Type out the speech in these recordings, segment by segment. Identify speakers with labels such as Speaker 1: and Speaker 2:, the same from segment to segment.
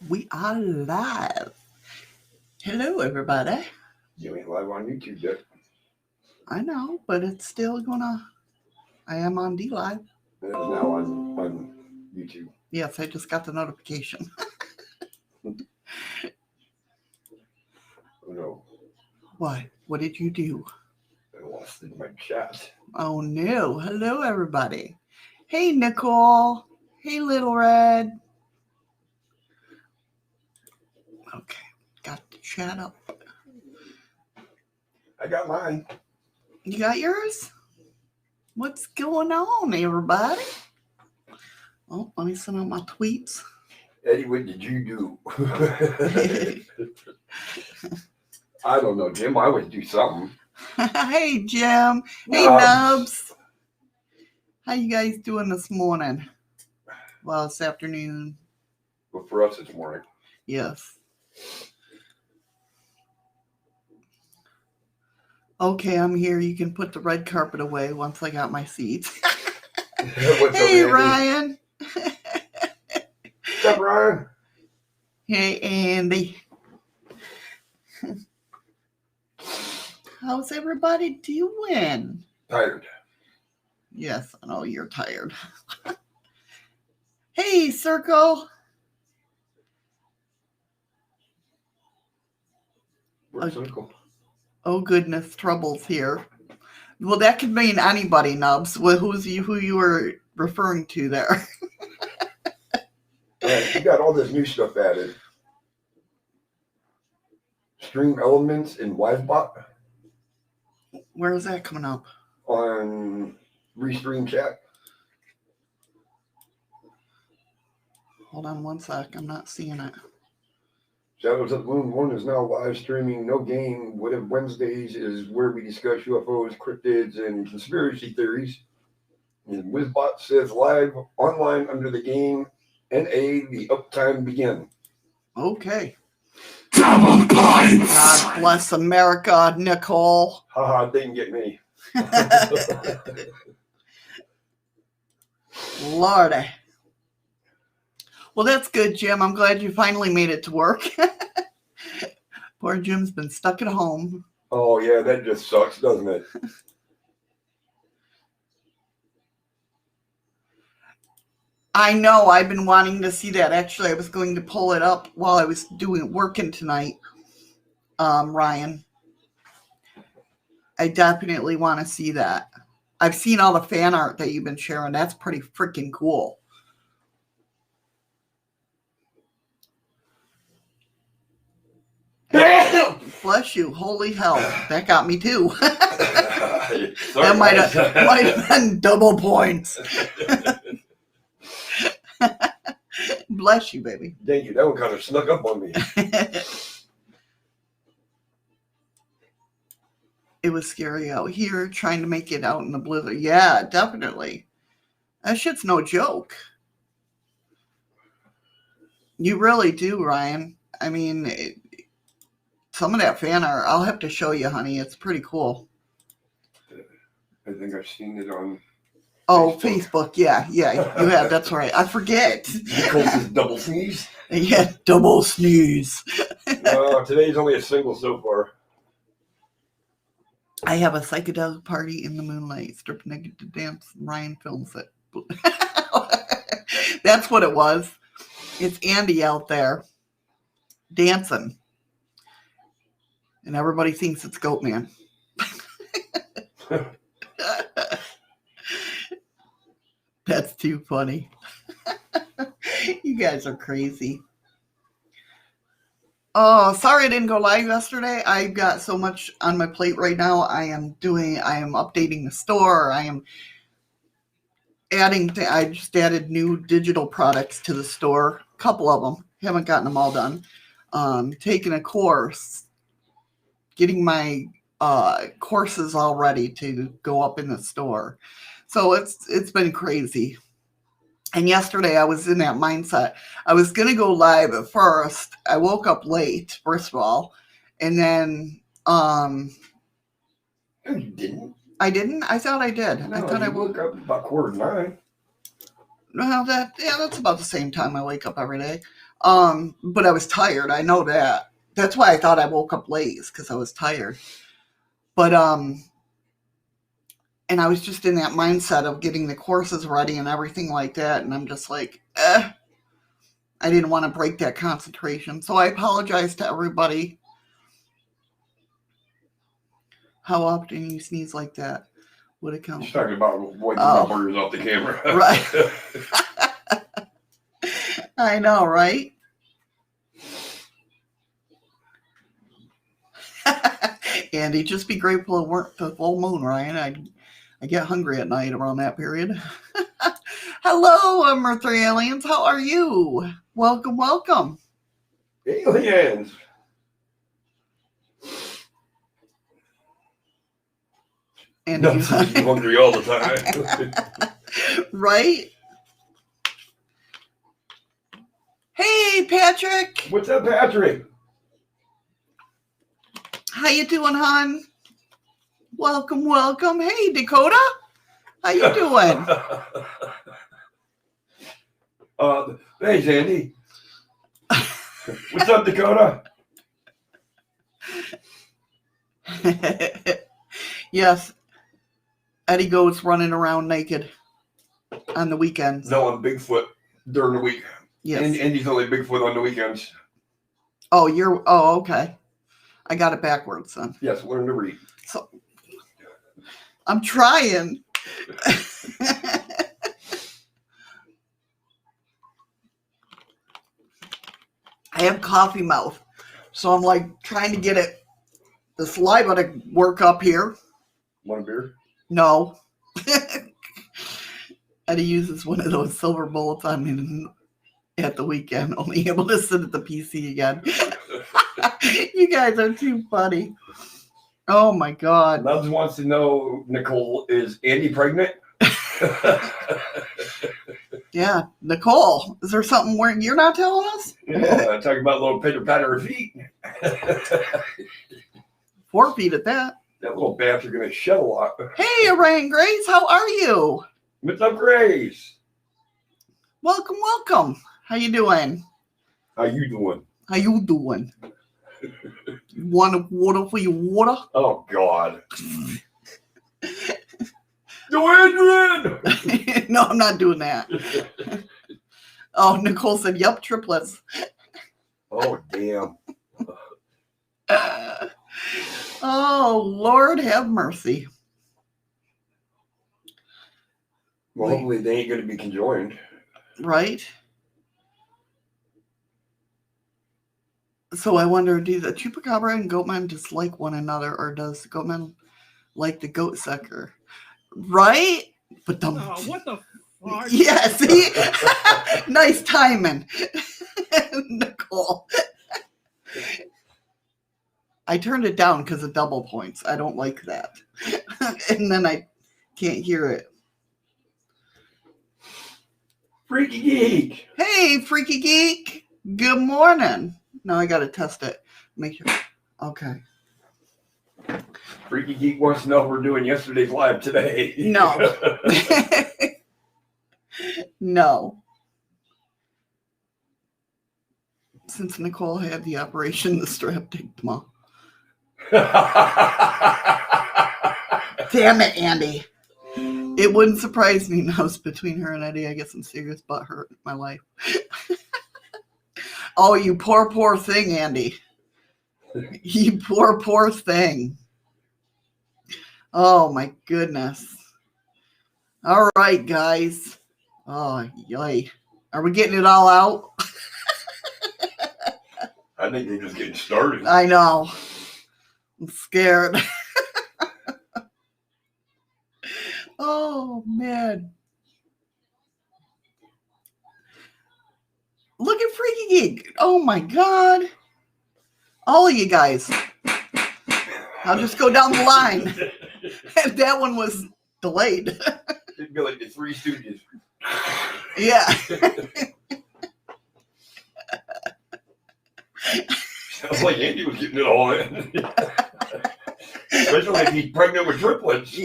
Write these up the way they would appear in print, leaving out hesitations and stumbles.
Speaker 1: We are live. Hello, everybody.
Speaker 2: You ain't live on YouTube yet.
Speaker 1: I know, but it's still gonna. I am on dlive.
Speaker 2: It is now on YouTube.
Speaker 1: Yes, I just got the notification.
Speaker 2: Oh no.
Speaker 1: What? What did you do?
Speaker 2: I lost in my chat.
Speaker 1: Oh no. Hello, everybody. Hey, Nicole. Hey, Little Red. Okay, got the chat up.
Speaker 2: I got mine.
Speaker 1: You got yours? What's going on, everybody? Oh, let me send out my tweets.
Speaker 2: Eddie, what did you do? I don't know, Jim. I would do something.
Speaker 1: Hey, Jim. Hey, Nubs. How you guys doing this morning? Well, this afternoon.
Speaker 2: But for us, it's morning.
Speaker 1: Yes. Okay, I'm here. You can put the red carpet away once I got my seats. Hey, Ryan.
Speaker 2: What's up, Ryan?
Speaker 1: Hey, Andy. How's everybody doing?
Speaker 2: Tired.
Speaker 1: Yes, I know you're tired. Hey, Circle.
Speaker 2: Where's Circle?
Speaker 1: Oh, goodness, trouble's here. Well, that could mean anybody, Nubs. Who you were referring to there?
Speaker 2: You got all this new stuff added. Stream elements in LiveBot.
Speaker 1: Where is that coming up?
Speaker 2: On Restream Chat.
Speaker 1: Hold on one sec. I'm not seeing it.
Speaker 2: Shadows of the Moon 1 is now live streaming. No Game. What If Wednesdays is where we discuss UFOs, cryptids, and conspiracy theories. And Wizbot says live online under the game. NA, the uptime begin.
Speaker 1: Okay. Double points. God bless America, Nicole.
Speaker 2: Haha, they can get me.
Speaker 1: Lordy. Well, that's good, Jim. I'm glad you finally made it to work. Poor Jim's been stuck at home.
Speaker 2: Oh, yeah, that just sucks, doesn't it?
Speaker 1: I know. I've been wanting to see that. Actually, I was going to pull it up while I was working tonight, Ryan. I definitely want to see that. I've seen all the fan art that you've been sharing. That's pretty freaking cool. Bless you. Holy hell. That got me too. That might have been double points. Bless you, baby.
Speaker 2: Thank you. That one kind of snuck up on me.
Speaker 1: It was scary out here trying to make it out in the blizzard. Yeah, definitely. That shit's no joke. You really do, Ryan. I mean, some of that fan art, I'll have to show you, honey. It's pretty cool.
Speaker 2: I think I've seen it on...
Speaker 1: Oh, Facebook. Yeah, you have. That's right. I forget.
Speaker 2: Nicole says double sneeze.
Speaker 1: Yeah, double sneeze.
Speaker 2: Today's only a single so far.
Speaker 1: I have a psychedelic party in the moonlight. Strip naked to dance. Ryan films it. That's what it was. It's Andy out there dancing. And everybody thinks it's Goatman. That's too funny. You guys are crazy. Oh, sorry I didn't go live yesterday. I've got so much on my plate right now. I am updating the store. I am I just added new digital products to the store. A couple of them. Haven't gotten them all done. Taking a course. Getting my courses all ready to go up in the store. So it's been crazy. And yesterday I was in that mindset. I was going to go live at first. I woke up late, first of all. And then...
Speaker 2: No, you didn't.
Speaker 1: I didn't? I thought I did.
Speaker 2: No,
Speaker 1: I thought I
Speaker 2: woke up about 8:45.
Speaker 1: Well, that's about the same time I wake up every day. But I was tired. I know that. That's why I thought I woke up late, because I was tired. But and I was just in that mindset of getting the courses ready and everything like that. And I'm just like, I didn't want to break that concentration. So I apologize to everybody. How often you sneeze like that? Would it count?
Speaker 2: She's talking about wiping my burgers off the camera.
Speaker 1: Right. I know, right? Andy, just be grateful it weren't the full moon, Ryan. I get hungry at night around that period. Hello, Earth aliens. How are you? Welcome, welcome.
Speaker 2: Aliens.
Speaker 1: And
Speaker 2: you hungry all the time.
Speaker 1: Right? Hey, Patrick.
Speaker 2: What's up, Patrick?
Speaker 1: How you doing, hon? Welcome, welcome. Hey, Dakota. How you doing?
Speaker 2: Thanks, Andy. What's up, Dakota?
Speaker 1: Yes. Eddie goes running around naked on the weekends.
Speaker 2: No, I'm Bigfoot during the week.
Speaker 1: Yes.
Speaker 2: And Andy's only Bigfoot on the weekends.
Speaker 1: Oh, okay. I got it backwards then.
Speaker 2: Yes, learn to read.
Speaker 1: So I'm trying. I have coffee mouth. So I'm like trying to get the saliva to work up here.
Speaker 2: Want a beer?
Speaker 1: No. Eddie uses one of those silver bullets on me at the weekend, only able to sit at the PC again. You guys are too funny. Oh my God.
Speaker 2: Loves wants to know, Nicole, is Andy pregnant?
Speaker 1: Yeah. Nicole, is there something you're not telling us?
Speaker 2: Yeah, talking about little pitter patter of feet.
Speaker 1: 4 feet at that.
Speaker 2: That little bats are going to shed a lot.
Speaker 1: Hey, Ryan Grace, how are you?
Speaker 2: What's up, Grace?
Speaker 1: Welcome, welcome. How you doing?
Speaker 2: How you doing?
Speaker 1: How you doing? You want a water for your water?
Speaker 2: Oh, God. No, Adrian!
Speaker 1: No, I'm not doing that. Oh, Nicole said, yep, triplets.
Speaker 2: Oh, damn.
Speaker 1: Oh, Lord have mercy.
Speaker 2: Well, hopefully they ain't going to be conjoined.
Speaker 1: Right? So I wonder, do the chupacabra and goatman dislike one another, or does goatman like the goat sucker? Right? But
Speaker 3: what the fuck?
Speaker 1: Yeah, see? Nice timing. Nicole. I turned it down because of double points. I don't like that. And then I can't hear it.
Speaker 2: Freaky Geek.
Speaker 1: Hey, Freaky Geek. Good morning. Now I got to test it. Make sure. Okay.
Speaker 2: Freaky Geek wants to know if we're doing yesterday's live today.
Speaker 1: No. No. Since Nicole had the operation, the strap take them off. Damn it, Andy. It wouldn't surprise me now it's between her and Eddie. I get some serious butt hurt in my life. Oh, you poor, poor thing, Andy. You poor, poor thing. Oh, my goodness. All right, guys. Oh, yay. Are we getting it all out?
Speaker 2: I think they're just getting started.
Speaker 1: I know. I'm scared. Oh, man. Look at Freaky Geek. Oh, my God. All of you guys. I'll just go down the line. And that one was delayed.
Speaker 2: It'd be like the Three Stooges.
Speaker 1: Yeah.
Speaker 2: Sounds like Andy was getting it all in. Especially if he's pregnant with triplets.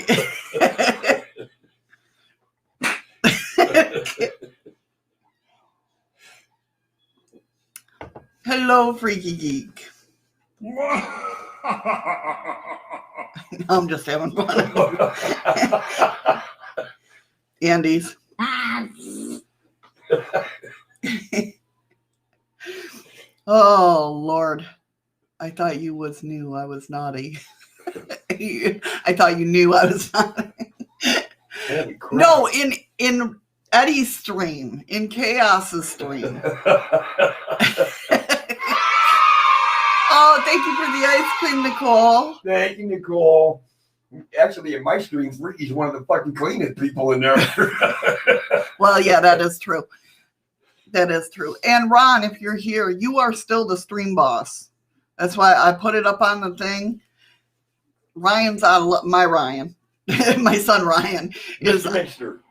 Speaker 1: Hello, Freaky Geek. I'm just having fun. Andy's. Oh, Lord. I thought you was new. I was naughty. I thought you knew I was naughty. No, in Eddie's stream, in Chaos's stream. Oh, thank you for the ice cream, Nicole.
Speaker 2: Thank you, Nicole. Actually, in my stream, Ricky's one of the fucking cleanest people in there.
Speaker 1: Well, yeah, that is true. That is true. And Ron, if you're here, you are still the stream boss. That's why I put it up on the thing. Ryan's out of luck. My Ryan, my son Ryan, is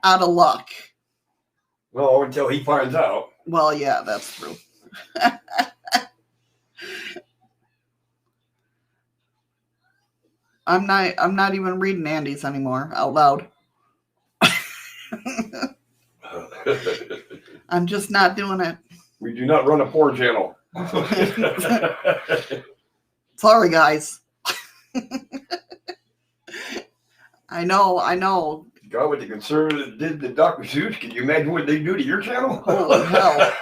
Speaker 1: out of luck.
Speaker 2: Well, until he finds out.
Speaker 1: Well, yeah, that's true. I'm not even reading Andy's anymore out loud. I'm just not doing it.
Speaker 2: We do not run a porn channel.
Speaker 1: Sorry, guys. I know.
Speaker 2: God, what the conservatives did to Dr. Seuss, can you imagine what they do to your channel?
Speaker 1: Holy hell.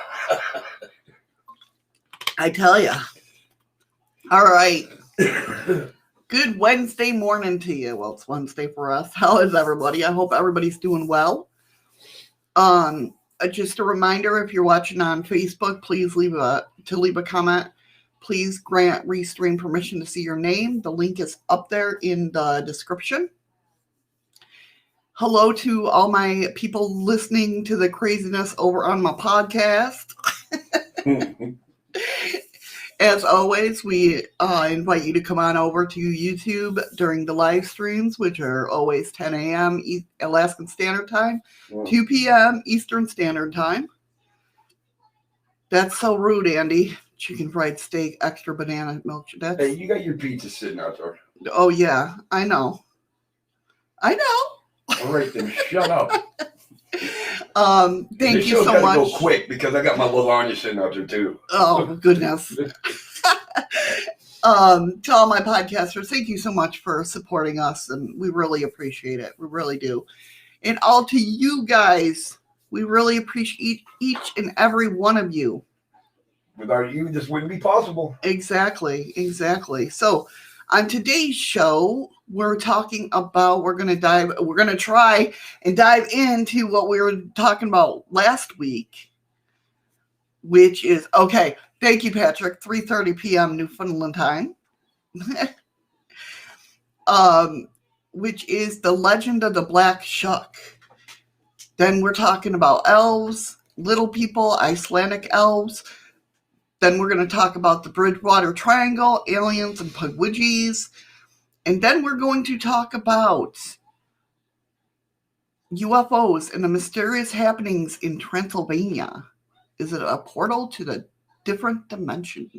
Speaker 1: I tell you. All right. Good Wednesday morning to you. Well, it's Wednesday for us. How is everybody? I hope everybody's doing well. Just a reminder, if you're watching on Facebook, please leave a comment. Please grant Restream permission to see your name. The link is up there in the description. Hello to all my people listening to the craziness over on my podcast. As always, we invite you to come on over to YouTube during the live streams, which are always 10 a.m. Alaskan Standard Time, 2 p.m. Eastern Standard Time. That's so rude, Andy. Chicken fried steak, extra banana milk.
Speaker 2: Hey, you got your pizza sitting out there.
Speaker 1: Oh, yeah, I know.
Speaker 2: All right, then shut up.
Speaker 1: Thank you so much.
Speaker 2: Go quick because I got my lasagna sitting out there too.
Speaker 1: Oh goodness. To all my podcasters, thank you so much for supporting us, and we really appreciate it. We really do. And all to you guys, we really appreciate each and every one of you.
Speaker 2: Without you, this wouldn't be possible.
Speaker 1: Exactly. So on today's show, we're talking about, we're going to try and dive into what we were talking about last week, which is, okay, thank you, Patrick, 3:30 p.m. Newfoundland time, which is the legend of the black shuck. Then we're talking about elves, little people, Icelandic elves. Then we're going to talk about the Bridgewater Triangle, aliens, and puckwudgies. And then we're going to talk about UFOs and the mysterious happenings in Transylvania. Is it a portal to the different dimension?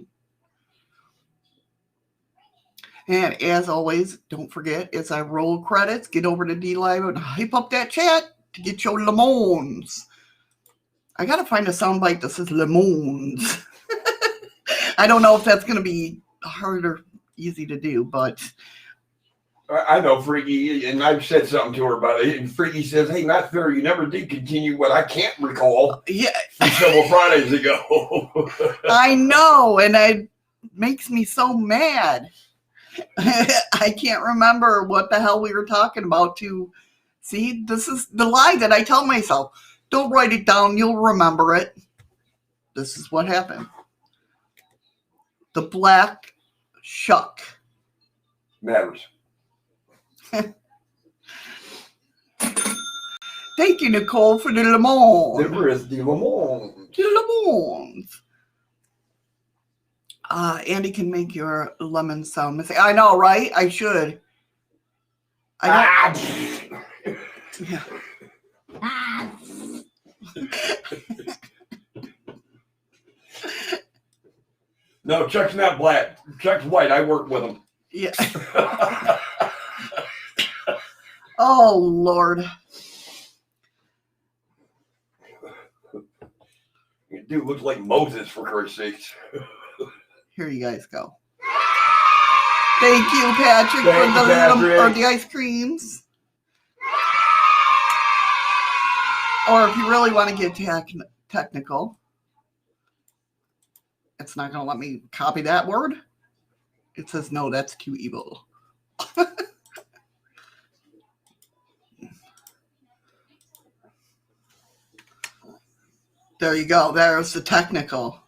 Speaker 1: And as always, don't forget, as I roll credits, get over to dlive and hype up that chat to get your lemons. I got to find a soundbite that says lemons. I don't know if that's going to be hard or easy to do, but...
Speaker 2: I know Freaky, and I've said something to her about it, and Freaky says, hey, not fair, you never did continue what I can't recall from several Fridays ago.
Speaker 1: I know, and it makes me so mad. I can't remember what the hell we were talking about see, this is the lie that I tell myself. Don't write it down, you'll remember it. This is what happened. The black shuck.
Speaker 2: Matters.
Speaker 1: Thank you, Nicole, for the lemon.
Speaker 2: There is the lemon.
Speaker 1: The lemons. Andy can make your lemon sound mistake. I know, right? I should. Yeah.
Speaker 2: No, Chuck's not black. Chuck's white. I work with him.
Speaker 1: Yeah. Oh, Lord.
Speaker 2: You dude looks like Moses, for Christ's sakes.
Speaker 1: Here you guys go. Thank you, Patrick,
Speaker 2: Thank
Speaker 1: for
Speaker 2: you,
Speaker 1: the
Speaker 2: Patrick.
Speaker 1: the ice creams. Or if you really want to get technical, it's not going to let me copy that word. It says, no, that's too evil. There you go. There's the technical.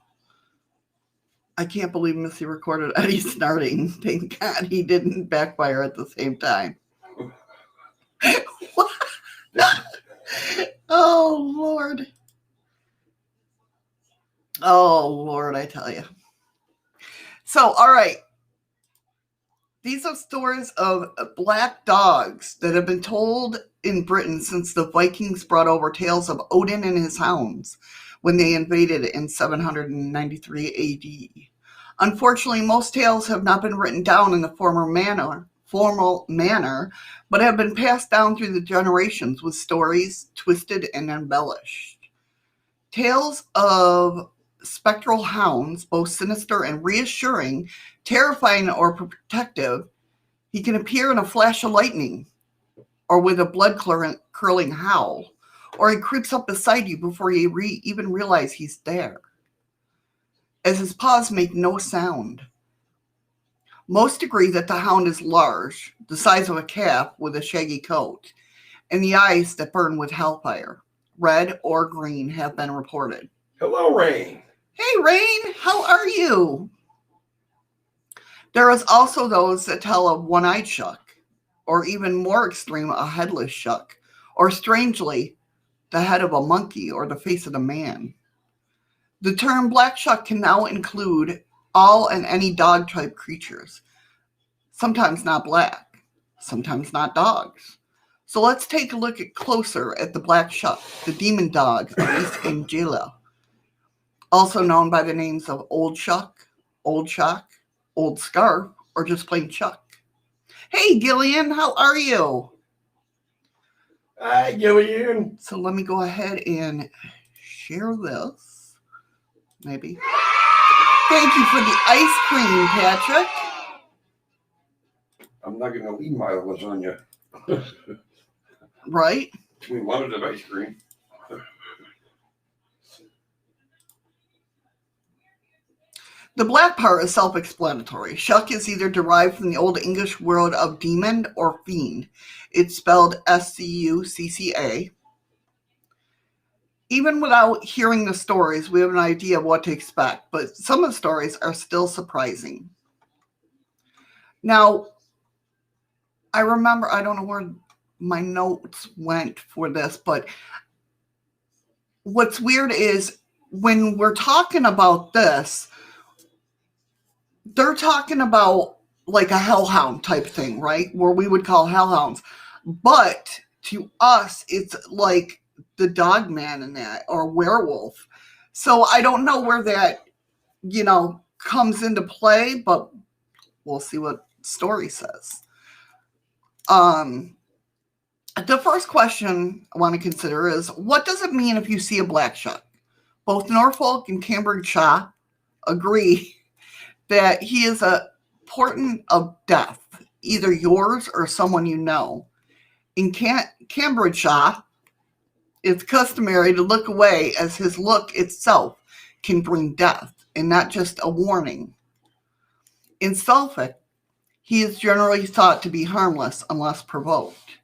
Speaker 1: I can't believe Missy recorded Eddie snarting. Thank God he didn't backfire at the same time. Oh, Lord. Oh, Lord, I tell you. So, all right. These are stories of black dogs that have been told in Britain since the Vikings brought over tales of Odin and his hounds when they invaded in 793 AD. Unfortunately, most tales have not been written down in the formal manner, but have been passed down through the generations with stories twisted and embellished. Tales of spectral hounds, both sinister and reassuring, terrifying or protective. He can appear in a flash of lightning or with a blood-curdling howl, or he creeps up beside you before you even realize he's there, as his paws make no sound. Most agree that the hound is large, the size of a calf with a shaggy coat, and the eyes that burn with hellfire. Red or green have been reported.
Speaker 2: Hello, Rain.
Speaker 1: Hey, Rain, how are you? There is also those that tell of one-eyed shuck, or even more extreme, a headless shuck, or strangely, the head of a monkey or the face of a man. The term black shuck can now include all and any dog-type creatures, sometimes not black, sometimes not dogs. So let's take a look closer at the black shuck, the demon dog of East Anglia, also known by the names of Old Shuck, Old Shock, Old Scarf, or just plain Chuck. Hey, Gillian, how are you?
Speaker 2: Hi, Gillian.
Speaker 1: So let me go ahead and share this. Maybe. Thank you for the ice cream, Patrick.
Speaker 2: I'm not going to leave my lasagna.
Speaker 1: Right?
Speaker 2: We wanted an ice cream.
Speaker 1: The black part is self-explanatory. Shuck is either derived from the Old English word of demon or fiend. It's spelled S-C-U-C-C-A. Even without hearing the stories, we have an idea of what to expect, but some of the stories are still surprising. Now, I remember, I don't know where my notes went for this, but what's weird is when we're talking about this, they're talking about like a hellhound type thing, right? Where we would call hellhounds. But to us, it's like the dog man in that, or werewolf. So I don't know where that, comes into play, but we'll see what story says. The first question I want to consider is, what does it mean if you see a black shuck? Both Norfolk and Cambridgeshire agree that he is a portent of death, either yours or someone you know. In Cambridgeshire, it's customary to look away, as his look itself can bring death and not just a warning. In Suffolk, he is generally thought to be harmless unless provoked.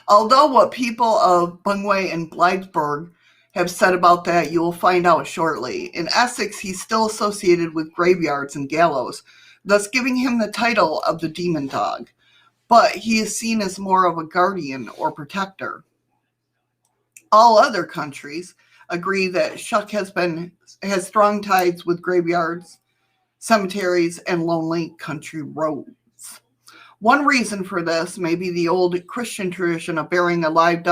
Speaker 1: Although what people of Bungay and Blythburgh have said about that, you will find out shortly. In Essex, he's still associated with graveyards and gallows, thus giving him the title of the demon dog. But he is seen as more of a guardian or protector. All other countries agree that Shuck has strong ties with graveyards, cemeteries, and lonely country roads. One reason for this may be the old Christian tradition of burying a live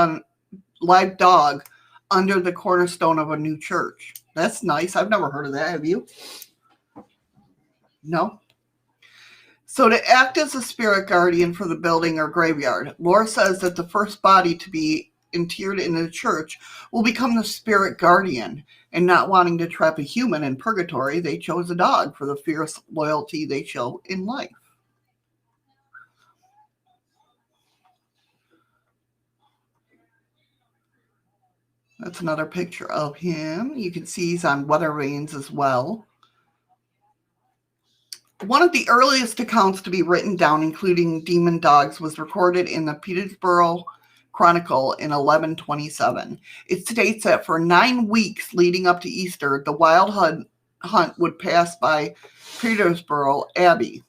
Speaker 1: dog under the cornerstone of a new church. That's nice. I've never heard of that. Have you? No? So to act as a spirit guardian for the building or graveyard, lore says that the first body to be interred in the church will become the spirit guardian. And not wanting to trap a human in purgatory, they chose a dog for the fierce loyalty they show in life. That's another picture of him. You can see he's on weather vanes as well. One of the earliest accounts to be written down, including demon dogs, was recorded in the Peterborough Chronicle in 1127. It states that for 9 weeks leading up to Easter, the wild hunt would pass by Peterborough Abbey,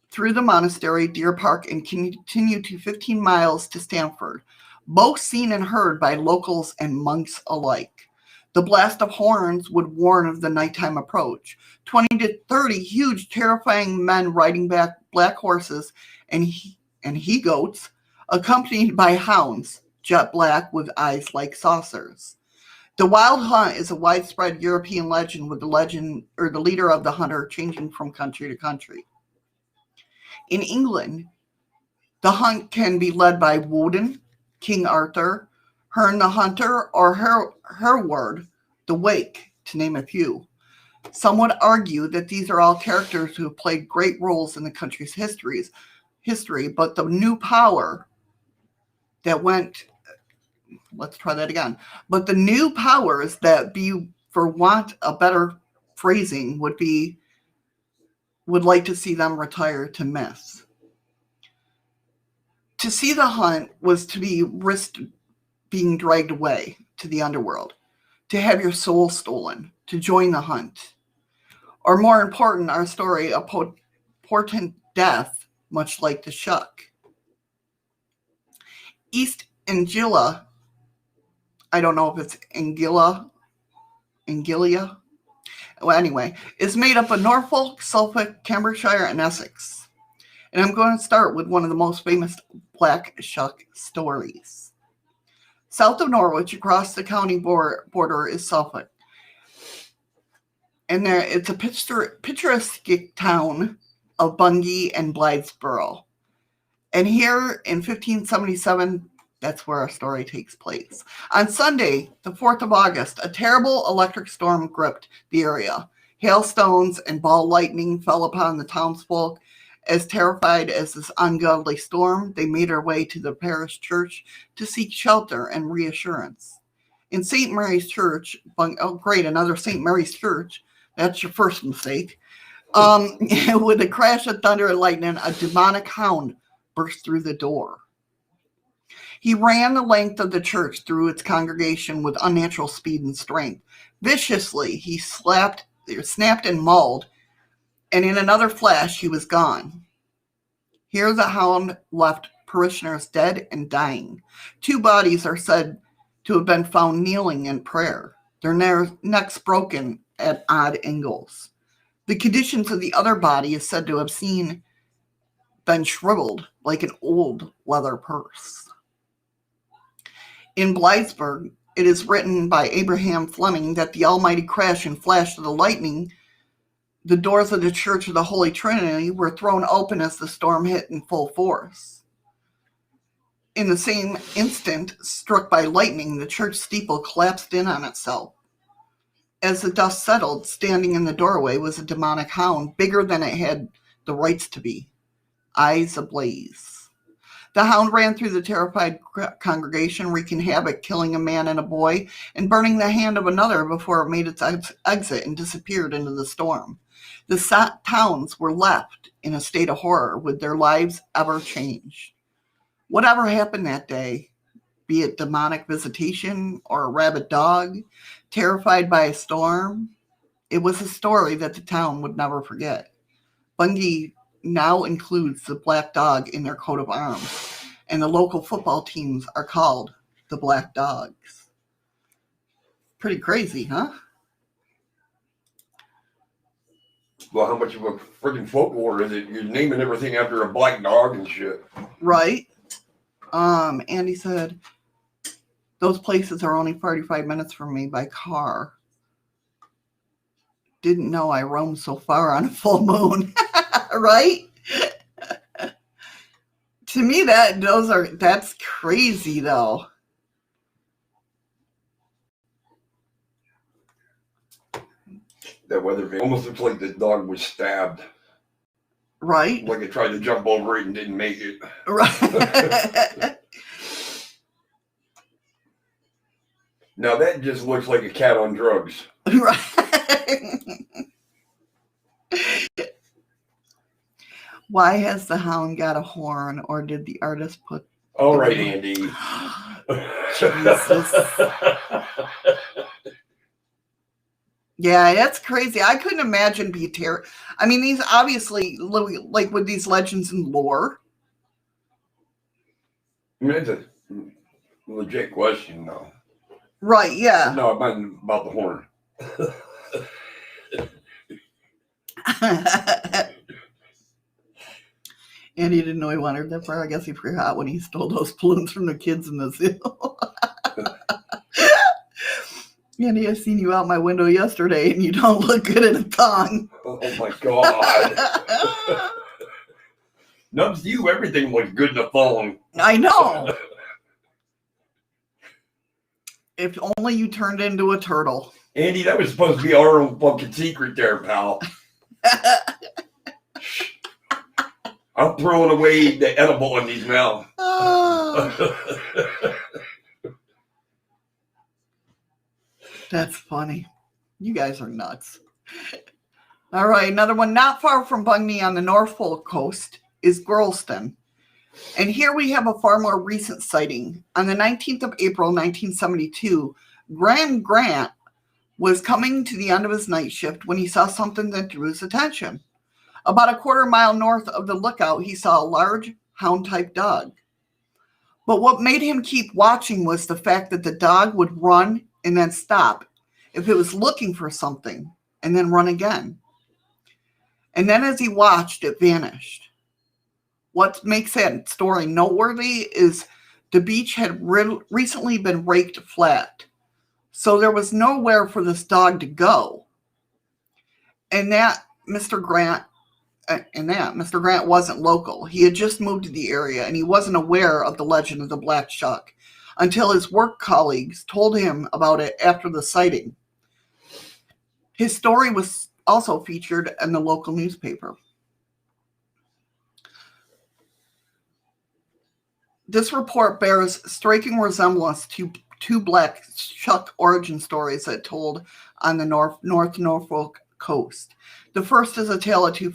Speaker 1: through the monastery, Deer Park, and continue to 15 miles to Stamford, both seen and heard by locals and monks alike. The blast of horns would warn of the nighttime approach. 20 to 30 huge, terrifying men riding back black horses and he-goats, accompanied by hounds, jet black with eyes like saucers. The wild hunt is a widespread European legend, with the leader of the hunter changing from country to country. In England, the hunt can be led by Woden, King Arthur, Herne the Hunter, or Hereward the Wake, to name a few. Some would argue that these are all characters who have played great roles in the country's history, but the new power that went... Let's try that again. But the new powers that be, for want of better phrasing, would like to see them retire to myths. To see the hunt was to be risked being dragged away to the underworld, to have your soul stolen, to join the hunt. Or more important, our story, a portent death, much like the shuck. East Anglia, I don't know if it's Anglia, well, anyway, is made up of Norfolk, Suffolk, Cambridgeshire, and Essex. And I'm going to start with one of the most famous black shuck stories. South of Norwich, across the county border, is Suffolk. And it's a picturesque town of Bungay and Blythesborough. And here in 1577, that's where our story takes place. On Sunday, the 4th of August, a terrible electric storm gripped the area. Hailstones and ball lightning fell upon the townsfolk. As terrified as this ungodly storm, they made their way to the parish church to seek shelter and reassurance. In St. Mary's Church, another St. Mary's Church, that's your first mistake. With a crash of thunder and lightning, a demonic hound burst through the door. He ran the length of the church through its congregation with unnatural speed and strength. Viciously, he snapped and mauled, and in another flash, he was gone. Here the hound left parishioners dead and dying. 2 bodies are said to have been found kneeling in prayer, their necks broken at odd angles. The conditions of the other body is said to have been shriveled like an old leather purse. In Blythesburg, it is written by Abraham Fleming that the almighty crash and flash of the lightning, the doors of the Church of the Holy Trinity were thrown open as the storm hit in full force. In the same instant, struck by lightning, the church steeple collapsed in on itself. As the dust settled, standing in the doorway was a demonic hound, bigger than it had the rights to be, eyes ablaze. The hound ran through the terrified congregation, wreaking havoc, killing a man and a boy, and burning the hand of another before it made its exit and disappeared into the storm. The towns were left in a state of horror, with their lives ever changed. Whatever happened that day, be it demonic visitation or a rabid dog, terrified by a storm, it was a story that the town would never forget. Bungay now includes the black dog in their coat of arms, and the local football teams are called the Black Dogs. Pretty crazy, huh?
Speaker 2: Well, how much of a freaking folklore is it? You're naming everything after a black dog and shit.
Speaker 1: Right. Andy said, those places are only 45 minutes from me by car. Didn't know I roamed so far on a full moon. Right? To me, that's crazy, though.
Speaker 2: That weather vane almost looks like the dog was stabbed.
Speaker 1: Right?
Speaker 2: Like it tried to jump over it and didn't make it.
Speaker 1: Right.
Speaker 2: Now that just looks like a cat on drugs.
Speaker 1: Right. Why has the hound got a horn, or did the artist put...
Speaker 2: All right, Andy.
Speaker 1: Jesus. Yeah, that's crazy. I couldn't imagine being I mean, these obviously, like with these legends and lore.
Speaker 2: I mean, it's a legit question, though.
Speaker 1: Right, yeah.
Speaker 2: No, it wasn't about the horn.
Speaker 1: And he didn't know he wandered that far. I guess he forgot when he stole those balloons from the kids in the zoo. Andy, I seen you out my window yesterday, and you don't look good at a thong.
Speaker 2: Oh my God. Nubs, to you, everything looks good in a thong.
Speaker 1: I know. If only you turned into a turtle.
Speaker 2: Andy, that was supposed to be our own fucking secret there, pal. I'm throwing away the edible in these now.
Speaker 1: Oh, that's funny. You guys are nuts. All right, another one not far from Bungay on the Norfolk coast is Girlston. And here we have a far more recent sighting. On the 19th of April, 1972, Graham Grant was coming to the end of his night shift when he saw something that drew his attention. About a quarter-mile north of the lookout, he saw a large hound-type dog. But what made him keep watching was the fact that the dog would run and then stop if it was looking for something, and then run again. And then as he watched, it vanished. What makes that story noteworthy is the beach had recently been raked flat, so there was nowhere for this dog to go. And that Mr. Grant wasn't local. He had just moved to the area, and he wasn't aware of the legend of the black shuck until his work colleagues told him about it after the sighting. His story was also featured in the local newspaper. This report bears striking resemblance to two black shuck origin stories that told on the North Norfolk coast. The first is a tale of two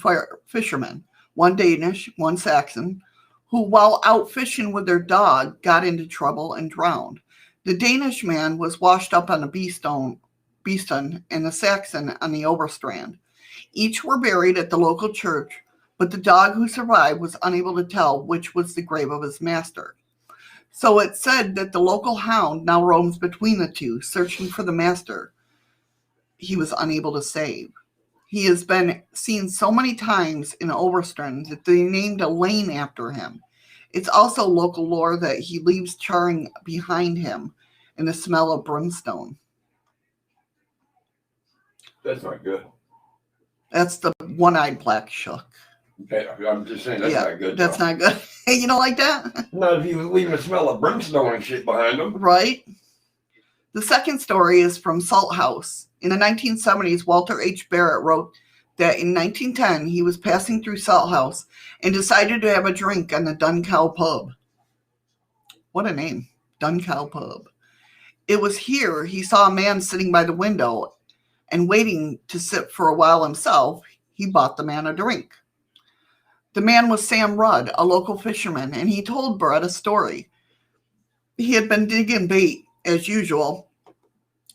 Speaker 1: fishermen, one Danish, one Saxon, who while out fishing with their dog got into trouble and drowned. The Danish man was washed up on the Beeston and the Saxon on the Overstrand. Each were buried at the local church, but the dog who survived was unable to tell which was the grave of his master. So it's said that the local hound now roams between the two, searching for the master he was unable to save. He has been seen so many times in Overstrand that they named a lane after him. It's also local lore that he leaves charring behind him in the smell of brimstone.
Speaker 2: That's not good.
Speaker 1: That's the one-eyed black shuck.
Speaker 2: Okay, I'm just saying that's not good.
Speaker 1: That's not good. You don't like that?
Speaker 2: Not if he was leaving a smell of brimstone and shit behind him.
Speaker 1: Right. The second story is from Salt House. In the 1970s, Walter H. Barrett wrote that in 1910, he was passing through Salt House and decided to have a drink on the Dun Cow Pub. What a name, Dun Cow Pub. It was here he saw a man sitting by the window, and waiting to sit for a while himself, he bought the man a drink. The man was Sam Rudd, a local fisherman, and he told Barrett a story. He had been digging bait, as usual,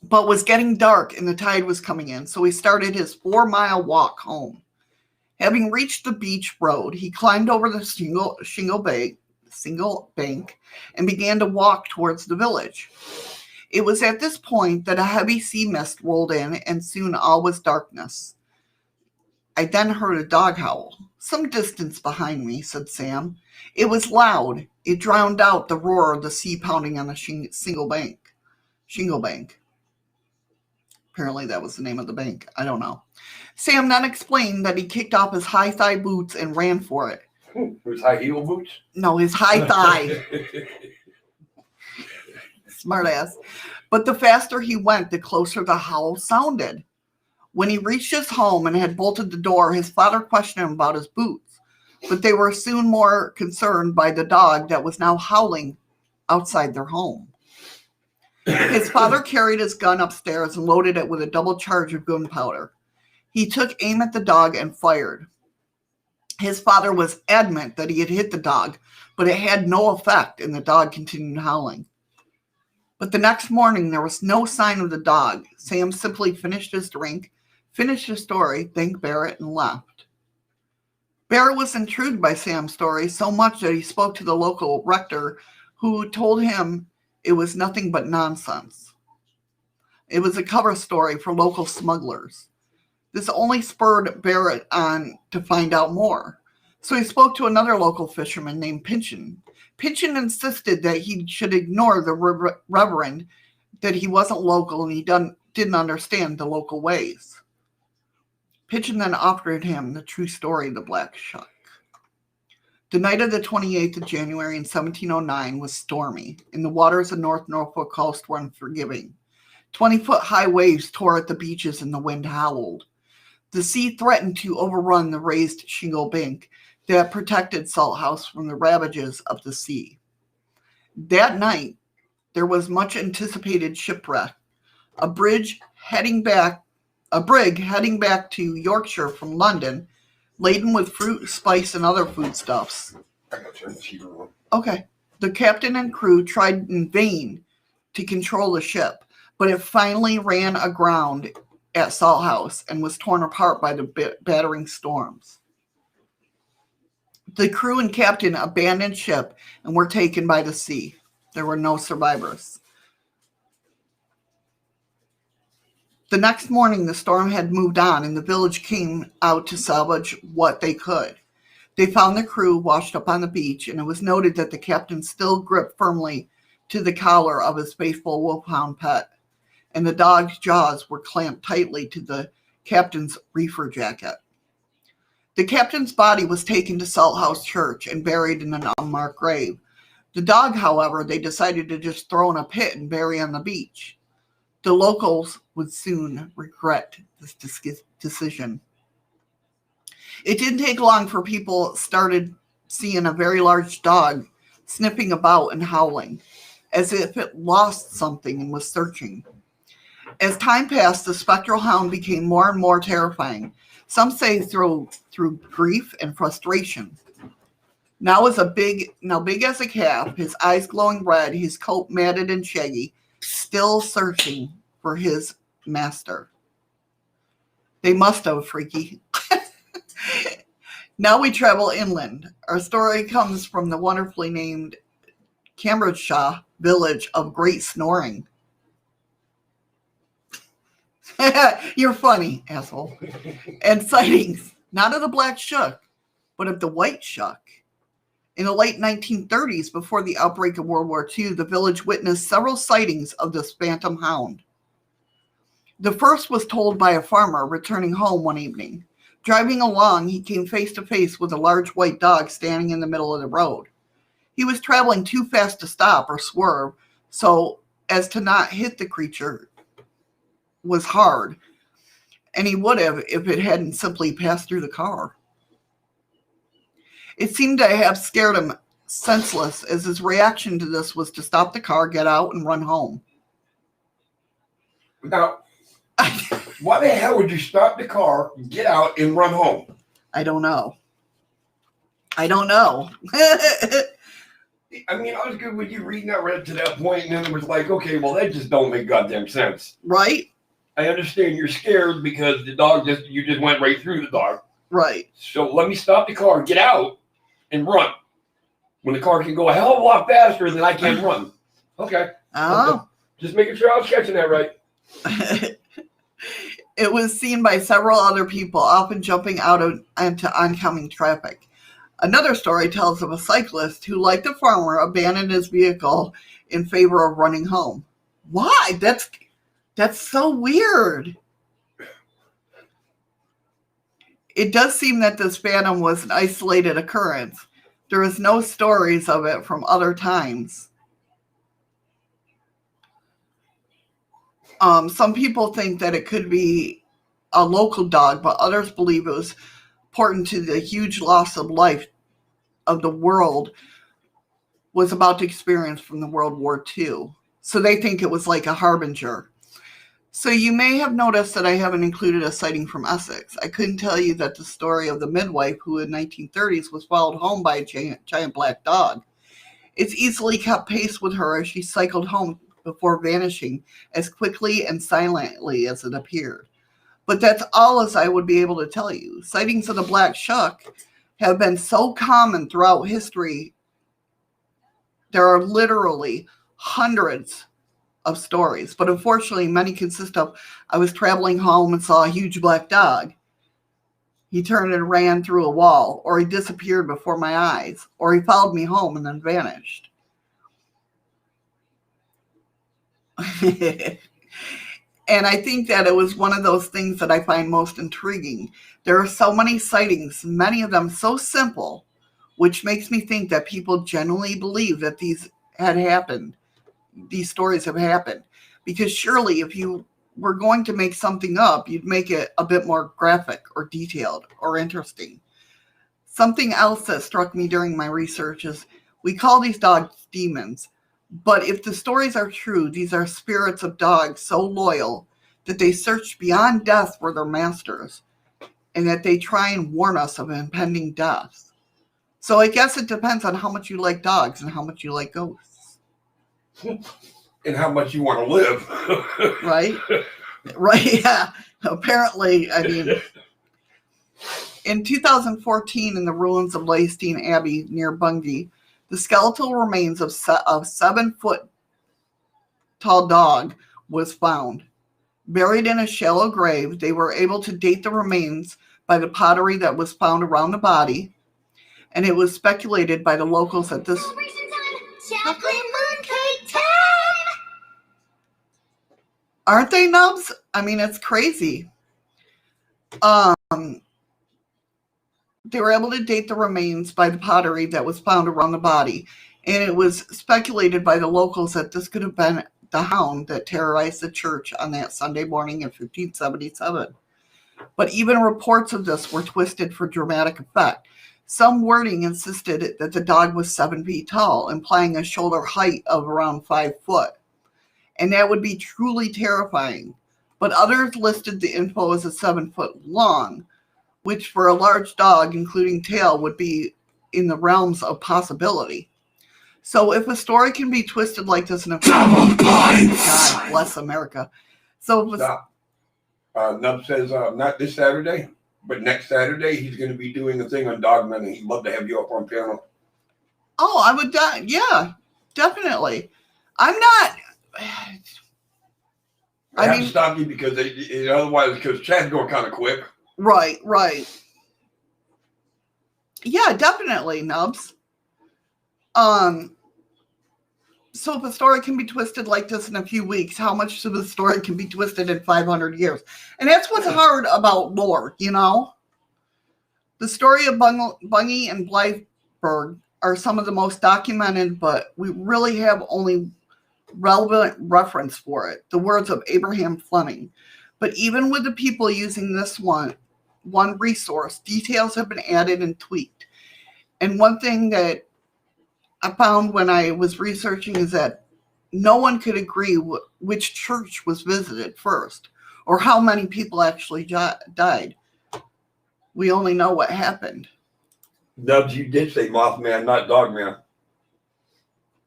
Speaker 1: but was getting dark and the tide was coming in, so he started his 4-mile walk home. Having reached the beach road, he climbed over the single bank and began to walk towards the village. It was at this point that a heavy sea mist rolled in, and soon all was darkness. I then heard a dog howl, some distance behind me, said Sam. It was loud. It drowned out the roar of the sea pounding on the shingle bank. Apparently that was the name of the bank. I don't know. Sam then explained that he kicked off his high thigh boots and ran for it.
Speaker 2: His high heel boots?
Speaker 1: No, his high thigh. Smart ass. But the faster he went, the closer the howl sounded. When he reached his home and had bolted the door, his father questioned him about his boots, but they were soon more concerned by the dog that was now howling outside their home. His father carried his gun upstairs and loaded it with a double charge of gunpowder. He took aim at the dog and fired. His father was adamant that he had hit the dog, but it had no effect, and the dog continued howling. But the next morning, there was no sign of the dog. Sam simply finished his drink, finished his story, thanked Barrett, and left. Barrett was intrigued by Sam's story so much that he spoke to the local rector, who told him it was nothing but nonsense. It was a cover story for local smugglers. This only spurred Barrett on to find out more. So he spoke to another local fisherman named Pynchon. Pynchon insisted that he should ignore the reverend, that he wasn't local and he didn't understand the local ways. Pynchon then offered him the true story of the black shuck. The night of the 28th of January in 1709 was stormy, and the waters of North Norfolk coast were unforgiving. 20-foot high waves tore at the beaches and the wind howled. The sea threatened to overrun the raised shingle bank that protected Salthouse from the ravages of the sea. That night, there was much anticipated shipwreck. A brig heading back to Yorkshire from London, laden with fruit, spice, and other foodstuffs.
Speaker 2: I gotta turn the heater on.
Speaker 1: Okay. The captain and crew tried in vain to control the ship, but it finally ran aground at Salthouse and was torn apart by the battering storms. The crew and captain abandoned ship and were taken by the sea. There were no survivors. The next morning, the storm had moved on, and the village came out to salvage what they could. They found the crew washed up on the beach, and it was noted that the captain still gripped firmly to the collar of his faithful wolfhound pet, and the dog's jaws were clamped tightly to the captain's reefer jacket. The captain's body was taken to Salthouse Church and buried in an unmarked grave. The dog, however, they decided to just throw in a pit and bury on the beach. The locals would soon regret this decision. It didn't take long for people started seeing a very large dog sniffing about and howling, as if it lost something and was searching. As time passed, the spectral hound became more and more terrifying. Some say through grief and frustration. Now big as a calf, his eyes glowing red, his coat matted and shaggy, still searching for his master. They must have, freaky. Now we travel inland. Our story comes from the wonderfully named Cambridgeshire village of Great Snoring. You're funny, asshole. And sightings, not of the black shuck, but of the white shuck. In the late 1930s, before the outbreak of World War II, the village witnessed several sightings of this phantom hound. The first was told by a farmer returning home one evening. Driving along, he came face to face with a large white dog standing in the middle of the road. He was traveling too fast to stop or swerve, so as to not hit the creature was hard, and he would have if it hadn't simply passed through the car. It seemed to have scared him senseless, as his reaction to this was to stop the car, get out, and run home.
Speaker 2: Now, why the hell would you stop the car, get out, and run home?
Speaker 1: I don't know.
Speaker 2: I mean, I was good with you reading that right to that point, and then it was like, okay, well, that just don't make goddamn sense.
Speaker 1: Right?
Speaker 2: I understand you're scared because you just went right through the dog.
Speaker 1: Right.
Speaker 2: So let me stop the car, get out, and run. When the car can go a hell of a lot faster than I can run. Okay.
Speaker 1: Oh.
Speaker 2: Okay. Just making sure I was catching that right.
Speaker 1: It was seen by several other people, often jumping out into oncoming traffic. Another story tells of a cyclist who, like the farmer, abandoned his vehicle in favor of running home. Why? That's so weird. It does seem that this phantom was an isolated occurrence. There is no stories of it from other times. Some people think that it could be a local dog, but others believe it was important to the huge loss of life of the world was about to experience from the World War II. So they think it was like a harbinger. So you may have noticed that I haven't included a sighting from Essex. I couldn't tell you that the story of the midwife who in 1930s was followed home by a giant black dog. It's easily kept pace with her as she cycled home before vanishing as quickly and silently as it appeared. But that's all as I would be able to tell you. Sightings of the black shuck have been so common throughout history. There are literally hundreds of stories, but unfortunately many consist of I was traveling home and saw a huge black dog. He turned and ran through a wall, or he disappeared before my eyes, or he followed me home and then vanished. And I think that it was one of those things that I find most intriguing. There are so many sightings, many of them so simple, which makes me think that people genuinely believe that these had happened. These stories have happened. Because surely if you were going to make something up, you'd make it a bit more graphic or detailed or interesting. Something else that struck me during my research is we call these dogs demons. But if the stories are true, these are spirits of dogs so loyal that they search beyond death for their masters and that they try and warn us of impending death. So I guess it depends on how much you like dogs and how much you like ghosts.
Speaker 2: And how much you want to live.
Speaker 1: Right? Right, yeah. Apparently, I mean, in 2014, in the ruins of Leicestone Abbey near Bungay, the skeletal remains of 7-foot-tall dog was found. Buried in a shallow grave, they were able to date the remains by the pottery that was found around the body, and it was speculated by the locals that this...
Speaker 4: Chocolate mooncake time!
Speaker 1: Aren't they, Nubs? I mean, it's crazy. They were able to date the remains by the pottery that was found around the body, and it was speculated by the locals that this could have been the hound that terrorized the church on that Sunday morning in 1577. But even reports of this were twisted for dramatic effect. Some wording insisted that the dog was 7 feet tall, implying a shoulder height of around 5 foot. And that would be truly terrifying. But others listed the info as a 7 foot long, which for a large dog, including tail, would be in the realms of possibility. So if a story can be twisted like this in a... God bless America. So if
Speaker 2: Nub says not this Saturday, but next Saturday he's going to be doing a thing on Dogman, and he'd love to have you up on panel.
Speaker 1: Oh, I would, yeah, definitely. I'm not...
Speaker 2: I have to stop you because otherwise, because Chad's going kind of quick.
Speaker 1: Right. Yeah, definitely, Nubs. So if a story can be twisted like this in a few weeks, how much of the story can be twisted in 500 years? And that's what's hard about lore, you know? The story of Bungay and Blytheburg are some of the most documented, but we really have only relevant reference for it, the words of Abraham Fleming. But even with the people using this one resource, details have been added and tweaked. And one thing that I found when I was researching is that no one could agree which church was visited first or how many people actually died. We only know what happened.
Speaker 2: Nubs, you did say Mothman, not Dogman.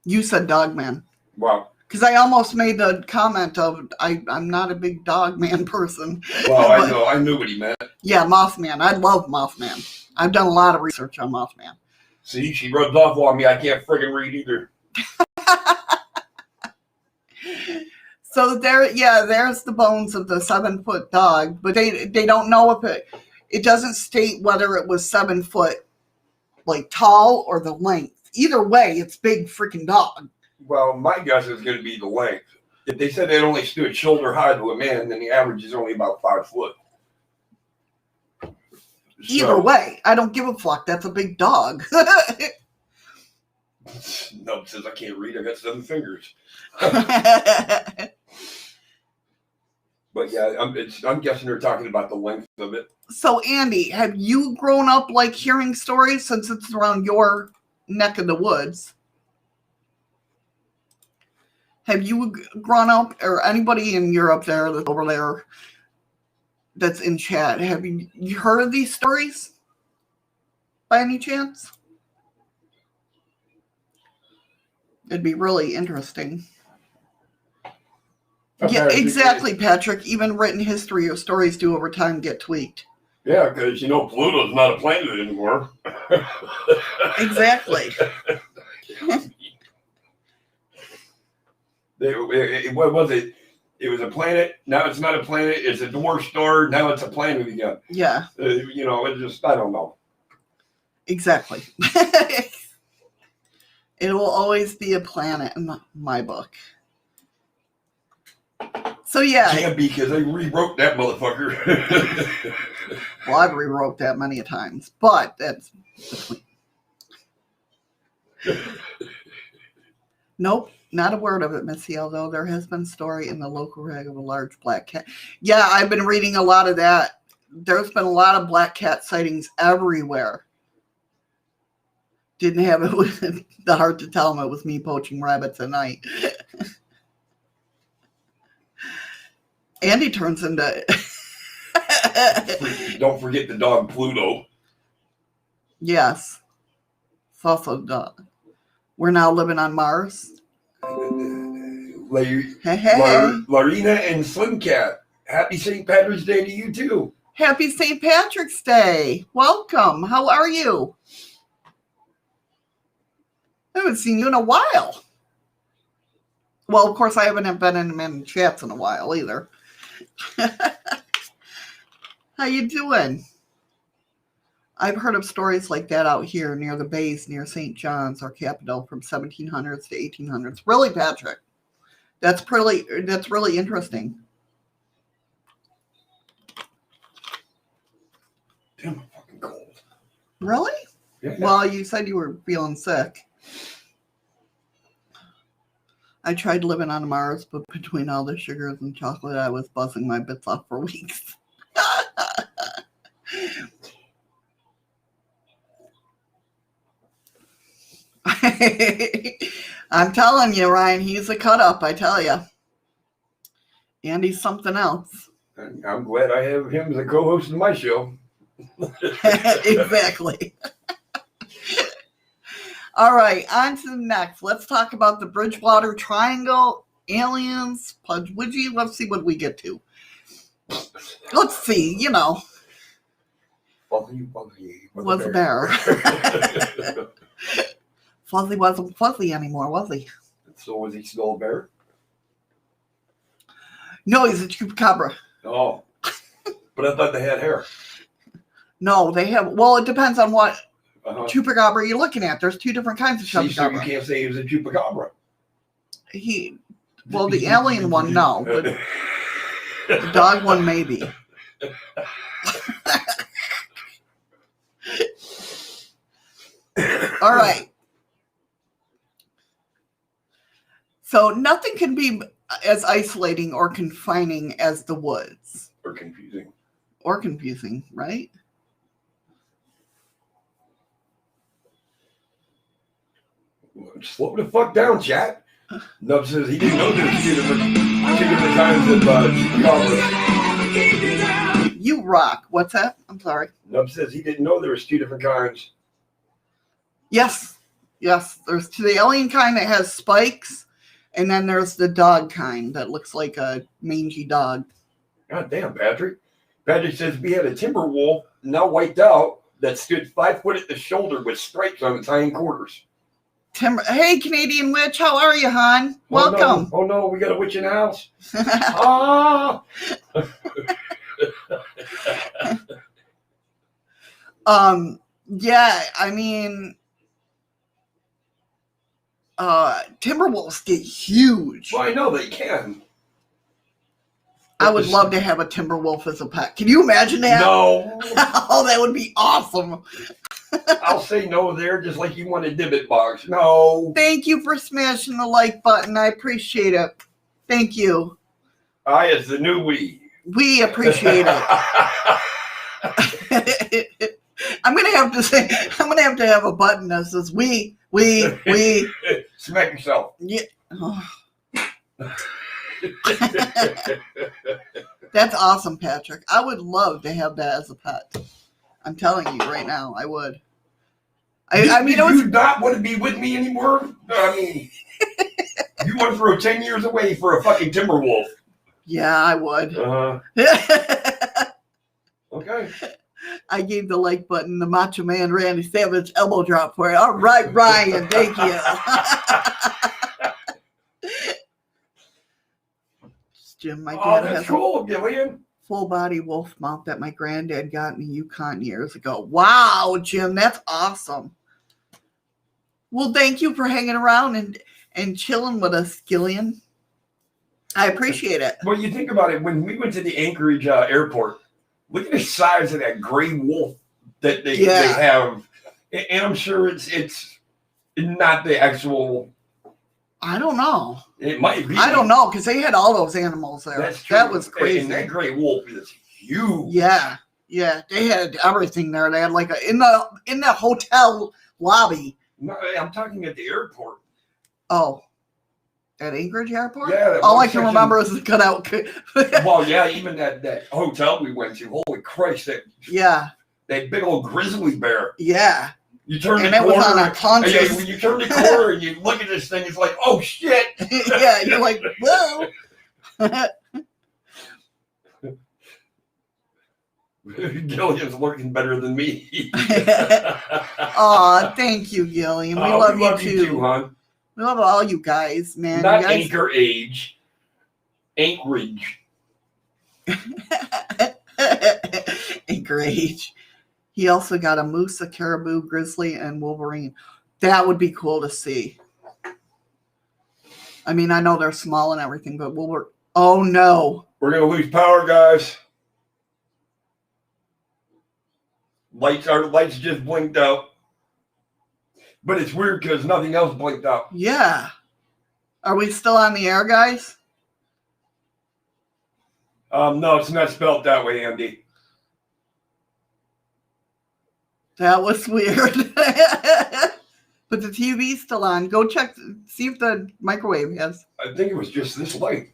Speaker 1: You said Dogman.
Speaker 2: Wow.
Speaker 1: Because I almost made the comment of I'm not a big Dogman person.
Speaker 2: Well, I knew what he meant.
Speaker 1: Yeah, Mothman. I love Mothman. I've done a lot of research on Mothman.
Speaker 2: See, she rubs off on me. I can't friggin' read either.
Speaker 1: So there's the bones of the 7 foot dog, but they don't know if it doesn't state whether it was 7 foot like tall or the length. Either way, it's big freaking dog.
Speaker 2: Well, my guess is going to be the length. If they said it only stood shoulder high to a man, then the average is only about 5 foot.
Speaker 1: Either way, I don't give a fuck. That's a big dog.
Speaker 2: Nub says I can't read. I got 7 fingers. But yeah, I'm guessing they're talking about the length of it.
Speaker 1: So, Andy, have you grown up like hearing stories since it's around your neck of the woods? Have you grown up, or anybody in Europe there that's over there that's in chat, have you heard of these stories by any chance? It'd be really interesting. Yeah, exactly, Patrick. Even written history or stories do over time get tweaked.
Speaker 2: Yeah, because Pluto's not a planet anymore.
Speaker 1: Exactly.
Speaker 2: What was it? It was a planet. Now it's not a planet. It's a dwarf star. Now it's a planet again.
Speaker 1: Yeah.
Speaker 2: It just, I don't know.
Speaker 1: Exactly. It will always be a planet in my book. So yeah.
Speaker 2: Can't be, because I rewrote that motherfucker.
Speaker 1: Well, I've rewrote that many a times, but that's between. Nope, not a word of it, Missy, although there has been a story in the local rag of a large black cat. Yeah, I've been reading a lot of that. There's been a lot of black cat sightings everywhere. Didn't have it with the heart to tell them it was me poaching rabbits at night. Andy turns into...
Speaker 2: Don't forget the dog Pluto.
Speaker 1: Yes. It's also dog. We're now living on Mars.
Speaker 2: Larina and Slim Cat. Happy St. Patrick's Day to you too.
Speaker 1: Happy St. Patrick's Day. Welcome. How are you? I haven't seen you in a while. Well, of course, I haven't been in chats in a while either. How you doing? I've heard of stories like that out here near the bays near St. John's or Capitol from 1700s to 1800s. Really, Patrick? That's really interesting.
Speaker 2: Damn, I'm fucking cold.
Speaker 1: Really?
Speaker 2: Yeah.
Speaker 1: Well, you said you were feeling sick. I tried living on Mars, but between all the sugars and chocolate, I was buzzing my bits off for weeks. I'm telling you, Ryan, he's a cut up, I tell you. Andy's something else.
Speaker 2: I'm glad I have him as a co-host of my show.
Speaker 1: Exactly. All right, on to the next. Let's talk about the Bridgewater Triangle, aliens, puckwudgie. Let's see what we get to. Let's see,
Speaker 2: Fuzzy
Speaker 1: was a bear. Fuzzy wasn't fuzzy anymore, was he?
Speaker 2: So was he still a bear?
Speaker 1: No, he's a chupacabra.
Speaker 2: Oh. But I thought they had hair.
Speaker 1: No, they have. Well, it depends on what
Speaker 2: Chupacabra
Speaker 1: you're looking at. There's two different kinds of
Speaker 2: so you
Speaker 1: chupacabra.
Speaker 2: can't say he was a chupacabra.
Speaker 1: Well, the alien one, no, but the dog one, maybe. All right. So nothing can be as isolating or confining as the woods.
Speaker 2: Or confusing.
Speaker 1: Or confusing, right?
Speaker 2: Slow the fuck down, chat. Nub says he didn't know there was two different kinds of chupacabras.
Speaker 1: You rock. What's that? I'm sorry.
Speaker 2: Nub says he didn't know there was two different kinds.
Speaker 1: Yes. There's the alien kind that has spikes, and then there's the dog kind that looks like a mangy dog.
Speaker 2: God damn, Patrick. Patrick says we had a timber wolf, now wiped out, that stood 5 foot at the shoulder with stripes on its hind quarters.
Speaker 1: Hey, Canadian witch, how are you, hon? Welcome.
Speaker 2: Oh no, we got a witch in the house. Ah!
Speaker 1: Yeah, I mean, timber wolves get huge.
Speaker 2: Well, I know they can.
Speaker 1: I would love to have a timber wolf as a pet. Can you imagine that?
Speaker 2: No.
Speaker 1: Oh, that would be awesome.
Speaker 2: I'll say no there, just like you want a Dibbit box. No.
Speaker 1: Thank you for smashing the like button. I appreciate it. Thank you.
Speaker 2: It's the new we.
Speaker 1: We appreciate it. I'm gonna have to have a button that says we.
Speaker 2: Smack yourself.
Speaker 1: Yeah. Oh. That's awesome, Patrick. I would love to have that as a pet. I'm telling you right now, I would. I mean,
Speaker 2: you not want to be with me anymore? I mean, you want to throw 10 years away for a fucking timber wolf?
Speaker 1: Yeah, I would.
Speaker 2: Okay.
Speaker 1: I gave the like button, the Macho Man Randy Savage elbow drop for it. All right, Ryan, thank you. Jim, my dad
Speaker 2: that's
Speaker 1: has
Speaker 2: cool, Gillian.
Speaker 1: full body wolf mount that my granddad got in the Yukon years ago. Wow, Jim, that's awesome. Well, thank you for hanging around and chilling with us, Gillian. I appreciate it.
Speaker 2: Well, you think about it, when we went to the Anchorage airport, look at the size of that gray wolf that they have. And I'm sure it's not the actual.
Speaker 1: I don't know.
Speaker 2: It might be.
Speaker 1: I don't know, because they had all those animals there.
Speaker 2: That's true.
Speaker 1: That was crazy.
Speaker 2: And that gray wolf is huge.
Speaker 1: Yeah. They had everything there. They had like in the hotel lobby.
Speaker 2: No, I'm talking at the airport.
Speaker 1: Oh. At Anchorage Airport?
Speaker 2: Yeah.
Speaker 1: All I can remember is the cutout.
Speaker 2: Well, yeah, even that hotel we went to. Holy Christ, that big old grizzly bear.
Speaker 1: Yeah.
Speaker 2: You turn
Speaker 1: and
Speaker 2: the
Speaker 1: it
Speaker 2: corner.
Speaker 1: Was on a conscious.
Speaker 2: When you turn the corner and you look at this thing, it's like, oh shit.
Speaker 1: Yeah, you're like, whoa.
Speaker 2: Gillian's looking better than me.
Speaker 1: Aw, thank you, Gillian. We love you too,
Speaker 2: hon.
Speaker 1: We love all you guys, man.
Speaker 2: Not
Speaker 1: you guys...
Speaker 2: Anchorage.
Speaker 1: Anchorage. He also got a moose, a caribou, grizzly, and wolverine. That would be cool to see. I mean, I know they're small and everything, but oh no.
Speaker 2: We're going to lose power, guys. Lights just blinked out. But it's weird because nothing else blinked out.
Speaker 1: Yeah. Are we still on the air, guys?
Speaker 2: No, it's not spelled that way, Andy.
Speaker 1: That was weird. But the TV's still on. Go check, see if the microwave has.
Speaker 2: I think it was just this light.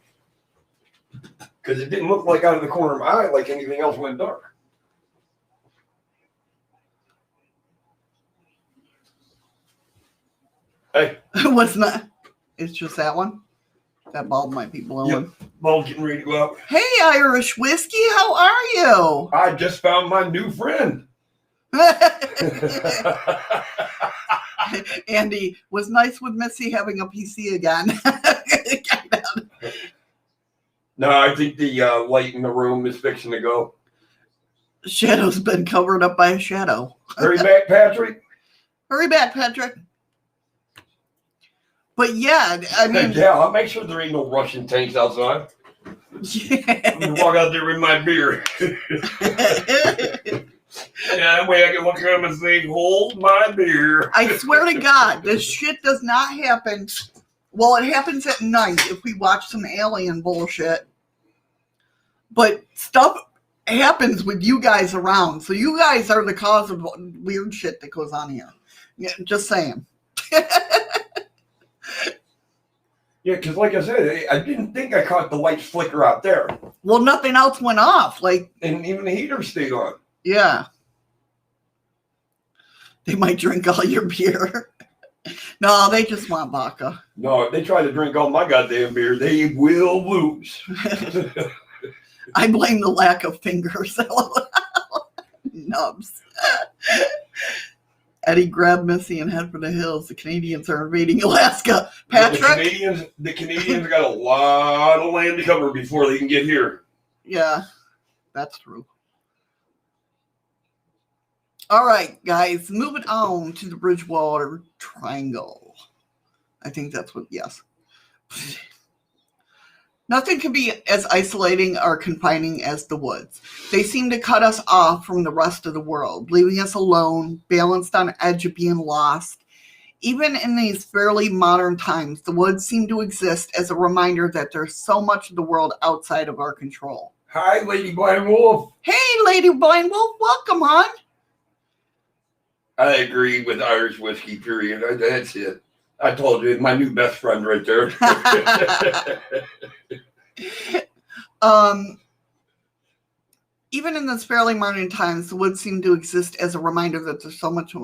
Speaker 2: Because it didn't look like out of the corner of my eye like anything else went dark. Hey.
Speaker 1: It was not. It's just that one. That bulb might be blowing.
Speaker 2: Yep. Bulb's getting ready to go out.
Speaker 1: Hey, Irish Whiskey, how are you?
Speaker 2: I just found my new friend.
Speaker 1: Andy, was nice with Missy having a PC again.
Speaker 2: No, I think the light in the room is fixing to go.
Speaker 1: Shadow's been covered up by a shadow.
Speaker 2: Hurry back, Patrick.
Speaker 1: Hurry back, Patrick. But yeah, I mean...
Speaker 2: Yeah, I'll make sure there ain't no Russian tanks outside.
Speaker 1: Yeah.
Speaker 2: I'm going to walk out there with my beer. Yeah, that way I can look at him and say, hold my beer.
Speaker 1: I swear to God, this shit does not happen. Well, it happens at night if we watch some alien bullshit. But stuff happens with you guys around. So you guys are the cause of weird shit that goes on here. Yeah, just saying.
Speaker 2: Yeah, because like I said, I didn't think I caught the lights flicker out there.
Speaker 1: Well, nothing else went off.
Speaker 2: And even the heater stayed on.
Speaker 1: Yeah. They might drink all your beer. No, they just want vodka.
Speaker 2: No, if they try to drink all my goddamn beer, they will lose.
Speaker 1: I blame the lack of fingers. Nubs. Eddie, grab Missy and head for the hills. The Canadians are invading Alaska. Patrick?
Speaker 2: The Canadians got a lot of land to cover before they can get here.
Speaker 1: Yeah, that's true. All right, guys, moving on to the Bridgewater Triangle. I think that's what, yes. Nothing can be as isolating or confining as the woods. They seem to cut us off from the rest of the world, leaving us alone, balanced on edge of being lost. Even in these fairly modern times, the woods seem to exist as a reminder that there's so much of the world outside of our control.
Speaker 2: Hi, Lady Blind Wolf.
Speaker 1: Hey, Lady Blind Wolf, welcome on.
Speaker 2: I agree with Irish whiskey, period. That's it. I told you, my new best friend right there.
Speaker 1: Even in those fairly modern times, the woods seem to exist as a reminder that there's so much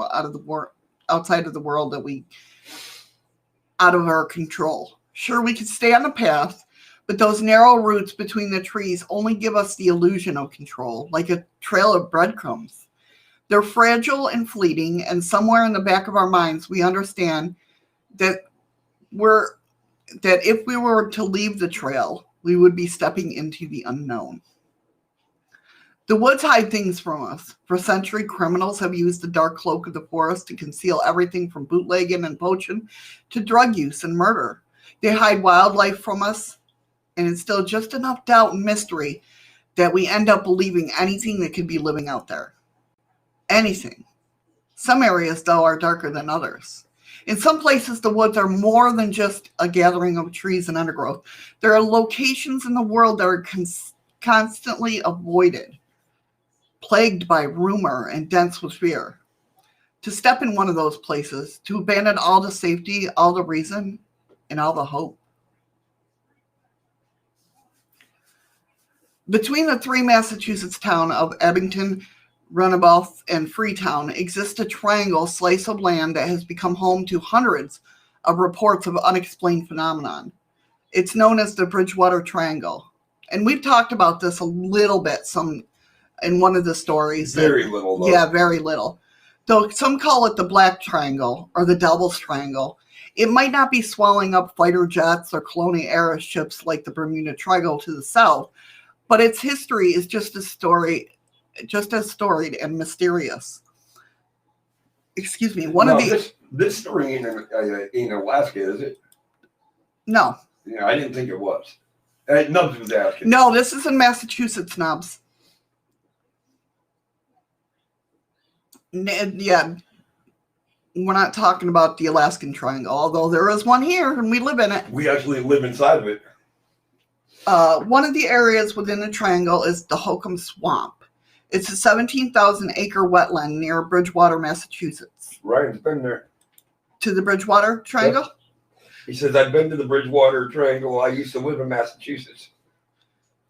Speaker 1: outside of the world that we out of our control. Sure, we could stay on the path, but those narrow routes between the trees only give us the illusion of control, like a trail of breadcrumbs. They're fragile and fleeting, and somewhere in the back of our minds, we understand that if we were to leave the trail, we would be stepping into the unknown. The woods hide things from us. For centuries, criminals have used the dark cloak of the forest to conceal everything from bootlegging and poaching to drug use and murder. They hide wildlife from us and instill just enough doubt and mystery that we end up believing anything that could be living out there. Anything. Some areas, though, are darker than others. In some places, the woods are more than just a gathering of trees and undergrowth. There are locations in the world that are constantly avoided, plagued by rumor and dense with fear. To step in one of those places, to abandon all the safety, all the reason, and all the hope. Between the three Massachusetts towns of Abington, Runabout, and Freetown exists a triangle slice of land that has become home to hundreds of reports of unexplained phenomenon. It's known as the Bridgewater Triangle. And we've talked about this a little bit in one of the stories.
Speaker 2: Very little, though.
Speaker 1: Yeah, very little. Though some call it the Black Triangle or the Devil's Triangle. It might not be swelling up fighter jets or colonial-era ships like the Bermuda Triangle to the south, but its history is just as storied and mysterious. Excuse me.
Speaker 2: This story in Alaska, is it?
Speaker 1: No.
Speaker 2: Yeah, I didn't think it was. Nubs was asking.
Speaker 1: No, this is in Massachusetts, Nubs. Yeah, we're not talking about the Alaskan Triangle, although there is one here and we live in it.
Speaker 2: We actually live inside of it.
Speaker 1: One of the areas within the triangle is the Hokum Swamp. It's a 17,000-acre wetland near Bridgewater, Massachusetts.
Speaker 2: Ryan's been there.
Speaker 1: To the Bridgewater Triangle?
Speaker 2: Yep. He says, I've been to the Bridgewater Triangle. I used to live in Massachusetts.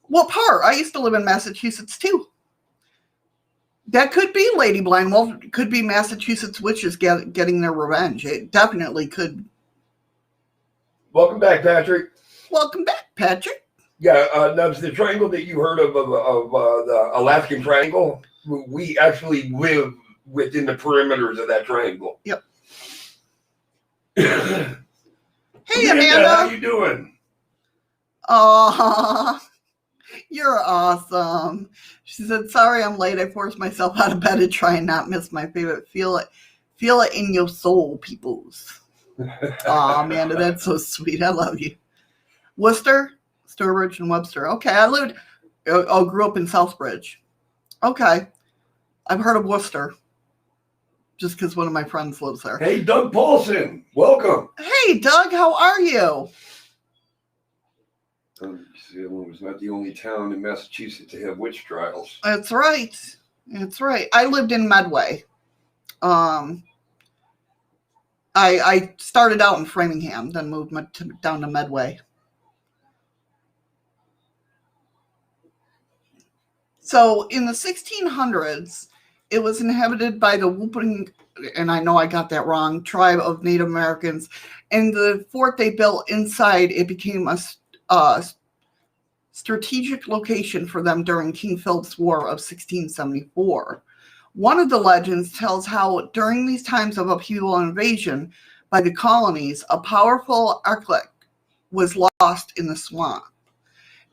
Speaker 1: What part? I used to live in Massachusetts, too. That could be Lady Blind Wolf. It could be Massachusetts witches getting their revenge. It definitely could.
Speaker 2: Welcome back, Patrick.
Speaker 1: Welcome back, Patrick.
Speaker 2: Yeah, Nubs, the triangle that you heard of the Alaskan Triangle, we actually live within the perimeters of that triangle.
Speaker 1: Yep.
Speaker 2: Hey,
Speaker 1: Amanda.
Speaker 2: how you doing?
Speaker 1: Aw, you're awesome. She said, sorry I'm late. I forced myself out of bed to try and not miss my favorite Feel It in Your Soul, peoples. Aw, Amanda, that's so sweet. I love you. Worcester? Sturbridge and Webster. Okay, grew up in Southbridge. Okay. I've heard of Worcester. Just because one of my friends lives there.
Speaker 2: Hey, Doug Paulson. Welcome.
Speaker 1: Hey, Doug, how are you?
Speaker 2: Salem was not the only town in Massachusetts to have witch trials.
Speaker 1: That's right. That's right. I lived in Medway. I started out in Framingham, then moved down to Medway. So in the 1600s, it was inhabited by the Whooping, and I know I got that wrong, tribe of Native Americans. And the fort they built inside, it became a strategic location for them during King Philip's War of 1674. One of the legends tells how during these times of upheaval and invasion by the colonies, a powerful architect was lost in the swamp.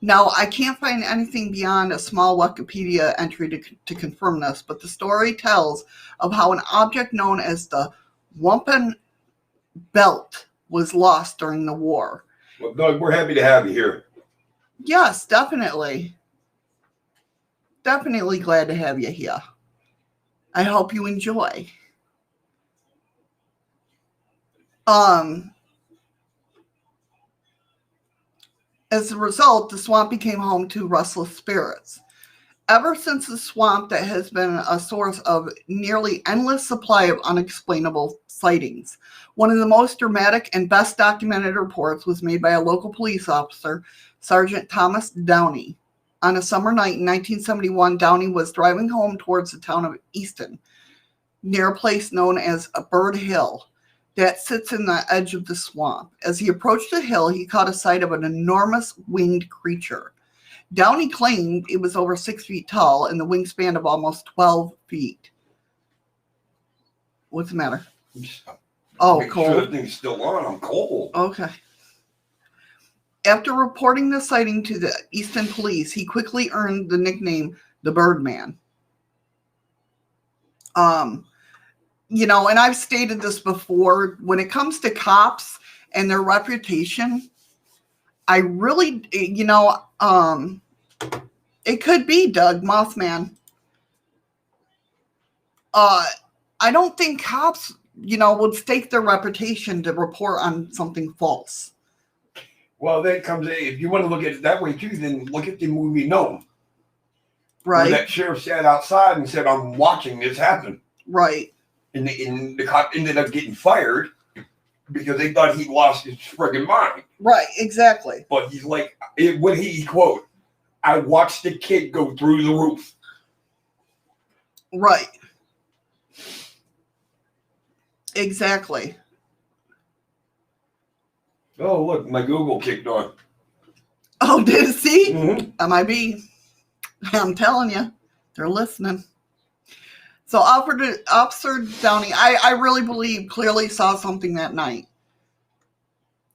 Speaker 1: Now, I can't find anything beyond a small Wikipedia entry to confirm this, but the story tells of how an object known as the Wampum Belt was lost during the war.
Speaker 2: Well, Doug, we're happy to have you here.
Speaker 1: Yes, definitely. Definitely glad to have you here. I hope you enjoy. As a result, the swamp became home to restless spirits. Ever since the swamp that has been a source of nearly endless supply of unexplainable sightings. One of the most dramatic and best documented reports was made by a local police officer, Sergeant Thomas Downey. On a summer night in 1971, Downey was driving home towards the town of Easton, near a place known as a Bird Hill that sits in the edge of the swamp. As he approached the hill, he caught a sight of an enormous winged creature. Downey claimed it was over 6 feet tall and the wingspan of almost 12 feet. What's the matter? Oh,
Speaker 2: Make
Speaker 1: cold.
Speaker 2: sure the thing's still on. I'm cold.
Speaker 1: Okay. After reporting the sighting to the Easton police, he quickly earned the nickname the Birdman. You know, and I've stated this before, when it comes to cops and their reputation, I really, you know, it could be Doug Mothman. I don't think cops, you know, would stake their reputation to report on something false.
Speaker 2: Well, that comes, if you want to look at it that way too, then look at the movie Gnome.
Speaker 1: Right.
Speaker 2: Where that sheriff sat outside and said, I'm watching this happen.
Speaker 1: Right.
Speaker 2: And the cop ended up getting fired because they thought he lost his friggin' mind.
Speaker 1: Right, exactly.
Speaker 2: But he's like, when he quote, I watched the kid go through the roof.
Speaker 1: Right. Exactly.
Speaker 2: Oh, look, my Google kicked on.
Speaker 1: Oh, did it see?
Speaker 2: Mm-hmm.
Speaker 1: MIB. I'm telling you, they're listening. So Officer Downey, I really believe clearly saw something that night.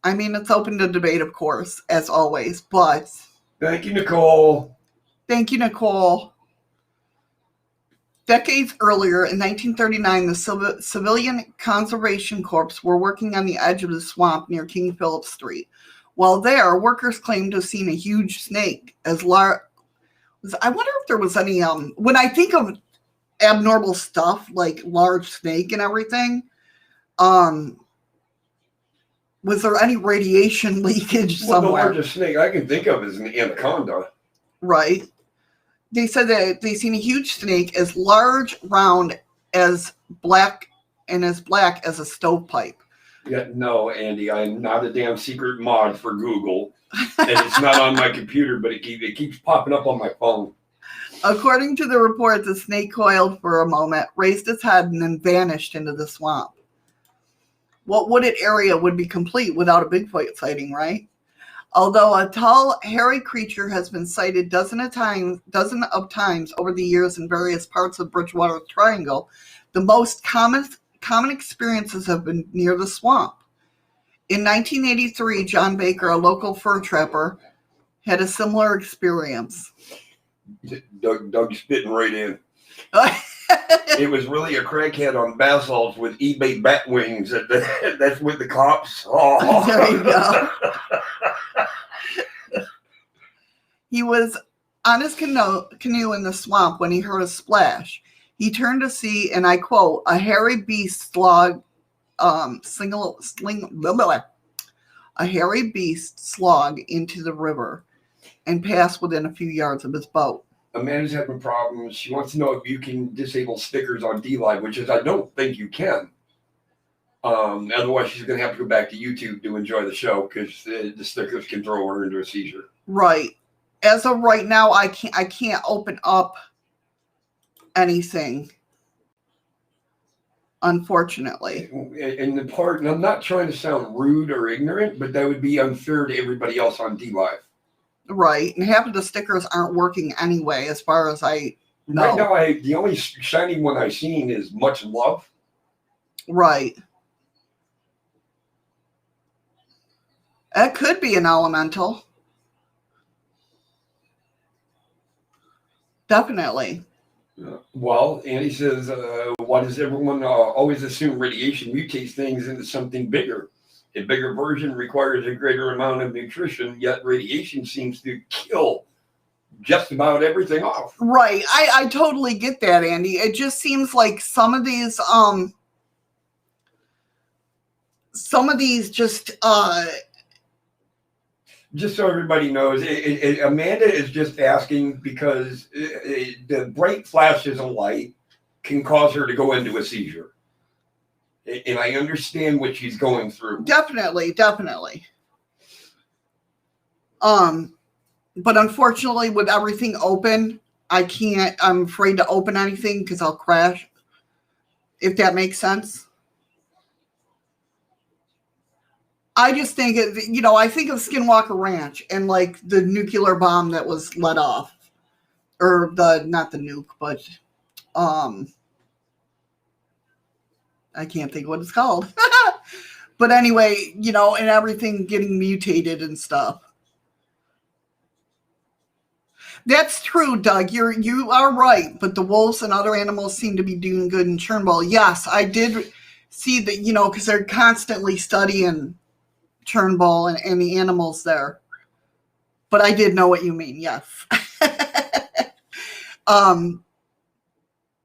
Speaker 1: I mean, it's open to debate, of course, as always, but...
Speaker 2: Thank you, Nicole.
Speaker 1: Thank you, Nicole. Decades earlier, in 1939, the Civilian Conservation Corps were working on the edge of the swamp near King Philip Street. While there, workers claimed to have seen a huge snake as large... I wonder if there was any... when I think of abnormal stuff, like large snake and everything, was there any radiation leakage somewhere?
Speaker 2: The largest snake I can think of is an anaconda.
Speaker 1: Right. They said that they seen a huge snake as large, round, as black, and as black as a stovepipe.
Speaker 2: Yeah, no, Andy, I'm not a damn secret mod for Google. And it's not on my computer, but it keeps popping up on my phone.
Speaker 1: According to the report, the snake coiled for a moment, raised its head, and then vanished into the swamp. What wooded area would be complete without a Bigfoot sighting, right? Although a tall, hairy creature has been sighted dozen of times over the years in various parts of Bridgewater Triangle, the most common experiences have been near the swamp. In 1983, John Baker, a local fur trapper, had a similar experience.
Speaker 2: Doug spitting right in. It was really a crackhead on basalt with eBay bat wings. That's with the cops. Oh.
Speaker 1: There you go. He was on his canoe in the swamp when he heard a splash. He turned to see, and I quote, a hairy beast slog into the river and passed within a few yards of his boat.
Speaker 2: Amanda's having problems. She wants to know if you can disable stickers on dlive, which is I don't think you can. Otherwise, she's going to have to go back to YouTube to enjoy the show because the stickers can throw her into a seizure.
Speaker 1: Right. As of right now, I can't open up anything, unfortunately.
Speaker 2: And the part, and I'm not trying to sound rude or ignorant, but that would be unfair to everybody else on dlive.
Speaker 1: Right, and half of the stickers aren't working anyway, as far as I know.
Speaker 2: Right now, the only shiny one I've seen is Much Love.
Speaker 1: Right. That could be an elemental. Definitely.
Speaker 2: Well, Andy says, why does everyone always assume radiation mutates things into something bigger? A bigger version requires a greater amount of nutrition, yet radiation seems to kill just about everything off.
Speaker 1: Right. I totally get that, Andy. It just seems like some of these just
Speaker 2: just so everybody knows, Amanda is just asking because the bright flashes of light can cause her to go into a seizure. And I understand what she's going through.
Speaker 1: Definitely. But unfortunately, with everything open, I'm afraid to open anything because I'll crash, if that makes sense. I just think, I think of Skinwalker Ranch and like the nuclear bomb that was let off. Or not the nuke, but I can't think what it's called. But anyway, and everything getting mutated and stuff. That's true, Doug. You are right. But the wolves and other animals seem to be doing good in Turnbull. Yes, I did see that, because they're constantly studying Turnbull and the animals there. But I did know what you mean. Yes.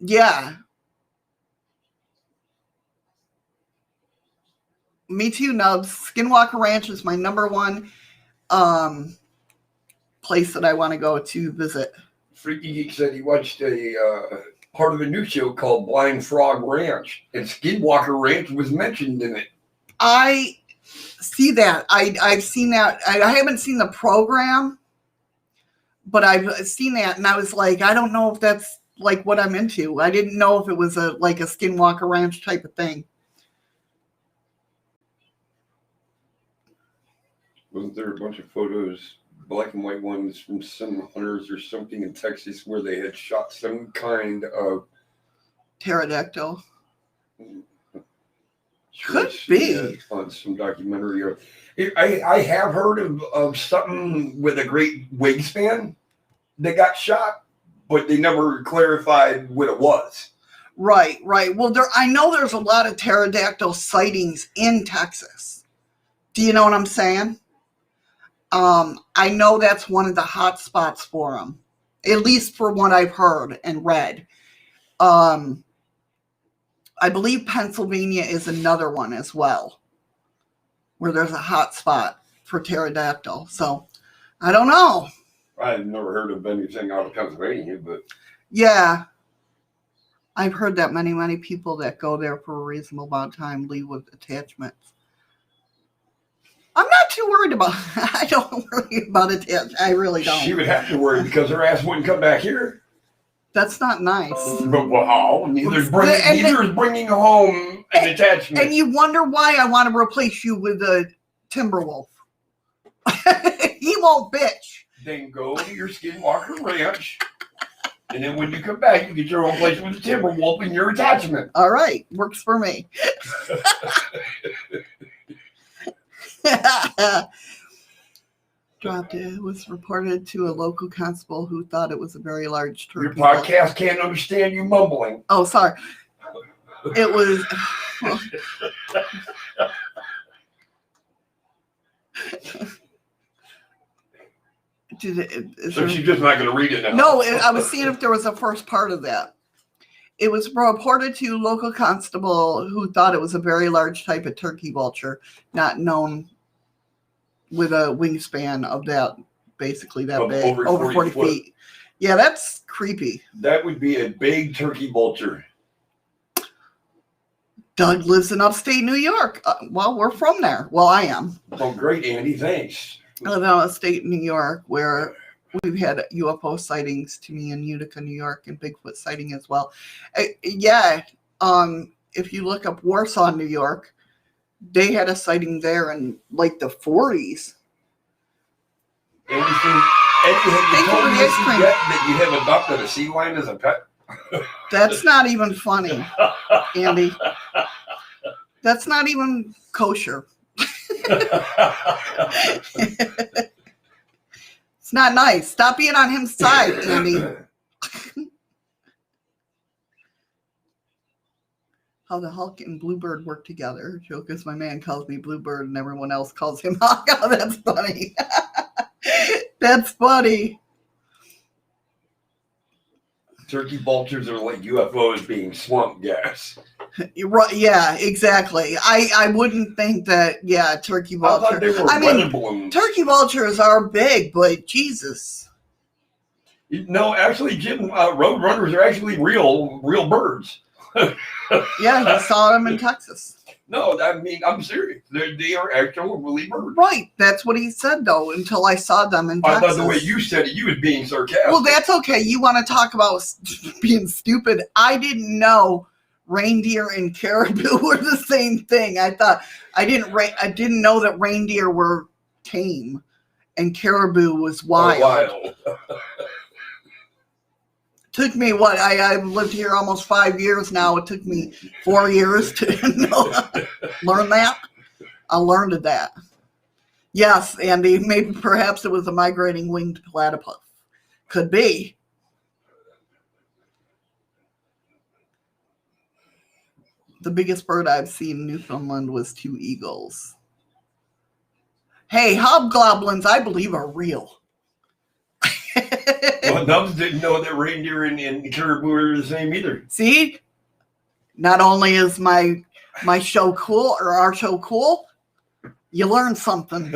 Speaker 1: Yeah. Me too, Nubs. Skinwalker Ranch is my number one place that I want to go to visit.
Speaker 2: Freaky Geek said he watched a part of a new show called Blind Frog Ranch, and Skinwalker Ranch was mentioned in it.
Speaker 1: I see that. I've seen that. I haven't seen the program, but I've seen that, and I was like, I don't know if that's like what I'm into. I didn't know if it was like a Skinwalker Ranch type of thing.
Speaker 2: Wasn't there a bunch of photos, black and white ones, from some hunters or something in Texas where they had shot some kind of
Speaker 1: pterodactyl? Could be.
Speaker 2: On some documentary. I have heard of something with a great wingspan that got shot, but they never clarified what it was.
Speaker 1: Right. Well, I know there's a lot of pterodactyl sightings in Texas. Do you know what I'm saying? I know that's one of the hot spots for them, at least for what I've heard and read. I believe Pennsylvania is another one as well, where there's a hot spot for pterodactyl. So, I don't know.
Speaker 2: I've never heard of anything out of Pennsylvania, but...
Speaker 1: Yeah. I've heard that many people that go there for a reasonable amount of time leave with attachments. I'm not too worried about it. I don't worry about it. I really don't.
Speaker 2: She would have to worry because her ass wouldn't come back here.
Speaker 1: That's not nice.
Speaker 2: But wow, neither is bringing home an attachment.
Speaker 1: And you wonder why I want to replace you with a timber wolf. He won't bitch.
Speaker 2: Then go to your Skinwalker Ranch. And then when you come back, you get your own place with a timber wolf and your attachment.
Speaker 1: All right. Works for me. Dropped it. Was reported to a local constable who thought it was a very large turkey.
Speaker 2: Your podcast can't understand you mumbling.
Speaker 1: Oh, sorry. It was.
Speaker 2: So she's just not going to read it now.
Speaker 1: No, I was seeing if there was a first part of that. It was reported to local constable who thought it was a very large type of turkey vulture, not known with a wingspan of that, basically that big, over 40 feet. Yeah, that's creepy.
Speaker 2: That would be a big turkey vulture.
Speaker 1: Doug lives in upstate New York. Well, we're from there. Well, I am.
Speaker 2: Oh, great, Andy. Thanks.
Speaker 1: I live in upstate New York where we've had UFO sightings to me in Utica, New York, and Bigfoot sighting as well. Yeah. If you look up Warsaw, New York, they had a sighting there in like the 40s.
Speaker 2: Eddie, have you told me yet that you have adopted a sea lion as a pet?
Speaker 1: That's not even funny, Andy. That's not even kosher. It's not nice. Stop being on his side, Andy. How the Hulk and Bluebird work together. Joke is my man calls me Bluebird and everyone else calls him Hulk. Oh, that's funny. That's funny.
Speaker 2: Turkey vultures are like UFOs being swamp gas.
Speaker 1: You're right. Yeah, exactly. I wouldn't think that. Yeah, turkey
Speaker 2: I thought they
Speaker 1: vulture.
Speaker 2: were
Speaker 1: I
Speaker 2: weather
Speaker 1: mean,
Speaker 2: balloons.
Speaker 1: turkey vultures are big, but Jesus.
Speaker 2: No, actually, Jim, roadrunners are actually real birds.
Speaker 1: Yeah, you saw them in Texas.
Speaker 2: No, I mean, I'm serious. They are actually birds.
Speaker 1: Right. That's what he said, though, until I saw them in
Speaker 2: I
Speaker 1: Texas.
Speaker 2: thought the way you said it, you was being sarcastic.
Speaker 1: Well, that's okay. You want to talk about being stupid. I didn't know reindeer and caribou were the same thing. I didn't know that reindeer were tame and caribou was wild. Took me what? I've lived here almost 5 years now. It took me 4 years to learn that. I learned that. Yes, Andy, maybe perhaps it was a migrating winged platypus. Could be. The biggest bird I've seen in Newfoundland was 2 eagles. Hey, hobgoblins, I believe, are real.
Speaker 2: Well, Nubs didn't know that reindeer and caribou are the same either.
Speaker 1: See? Not only is my show cool, or our show cool, you learn something.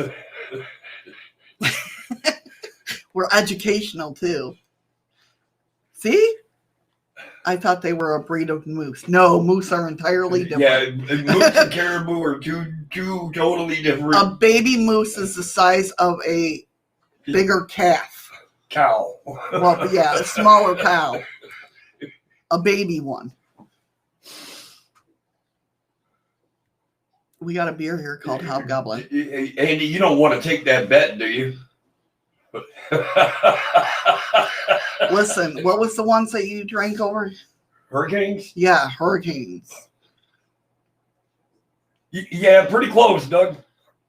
Speaker 1: We're educational, too. See? I thought they were a breed of moose. No, moose are entirely different.
Speaker 2: Yeah, moose and caribou are two totally different.
Speaker 1: A baby moose is the size of a bigger calf.
Speaker 2: Cow.
Speaker 1: Well, yeah, a smaller cow. A baby one. We got a beer here called Hobgoblin.
Speaker 2: Andy, you don't want to take that bet, do you?
Speaker 1: Listen, what was the ones that you drank over?
Speaker 2: Hurricanes?
Speaker 1: Yeah, hurricanes.
Speaker 2: Yeah, pretty close, Doug.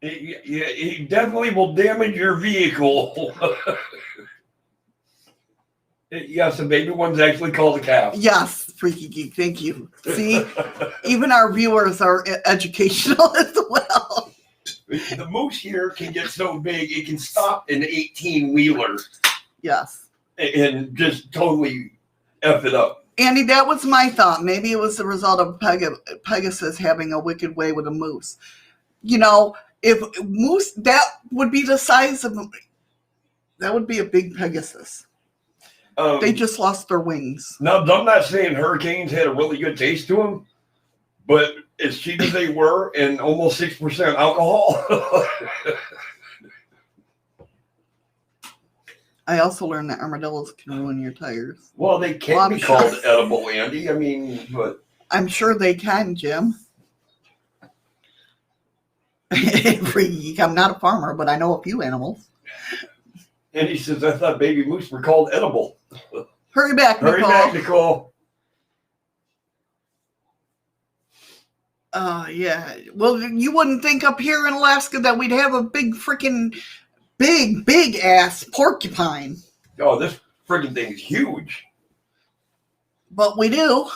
Speaker 2: It definitely will damage your vehicle. Yes, the baby one's actually called a calf.
Speaker 1: Yes, Freaky Geek, thank you. See, even our viewers are educational as well.
Speaker 2: The moose here can get so big, it can stop an 18-wheeler.
Speaker 1: Yes.
Speaker 2: And just totally F it up.
Speaker 1: Andy, that was my thought. Maybe it was the result of Pegasus having a wicked way with a moose. You know, if moose, that would be the size of, that would be a big Pegasus. They just lost their wings.
Speaker 2: Now, I'm not saying hurricanes had a really good taste to them, but as cheap as they were and almost 6% alcohol.
Speaker 1: I also learned that armadillos can ruin your tires.
Speaker 2: Well, they can be called edible, Andy. I mean, but
Speaker 1: I'm sure they can, Jim. I'm not a farmer, but I know a few animals.
Speaker 2: And he says, I thought baby moose were called edible.
Speaker 1: Hurry back, Nicole.
Speaker 2: Hurry back, Nicole.
Speaker 1: Yeah. Well, you wouldn't think up here in Alaska that we'd have a big freaking big ass porcupine.
Speaker 2: Oh, this freaking thing is huge.
Speaker 1: But we do.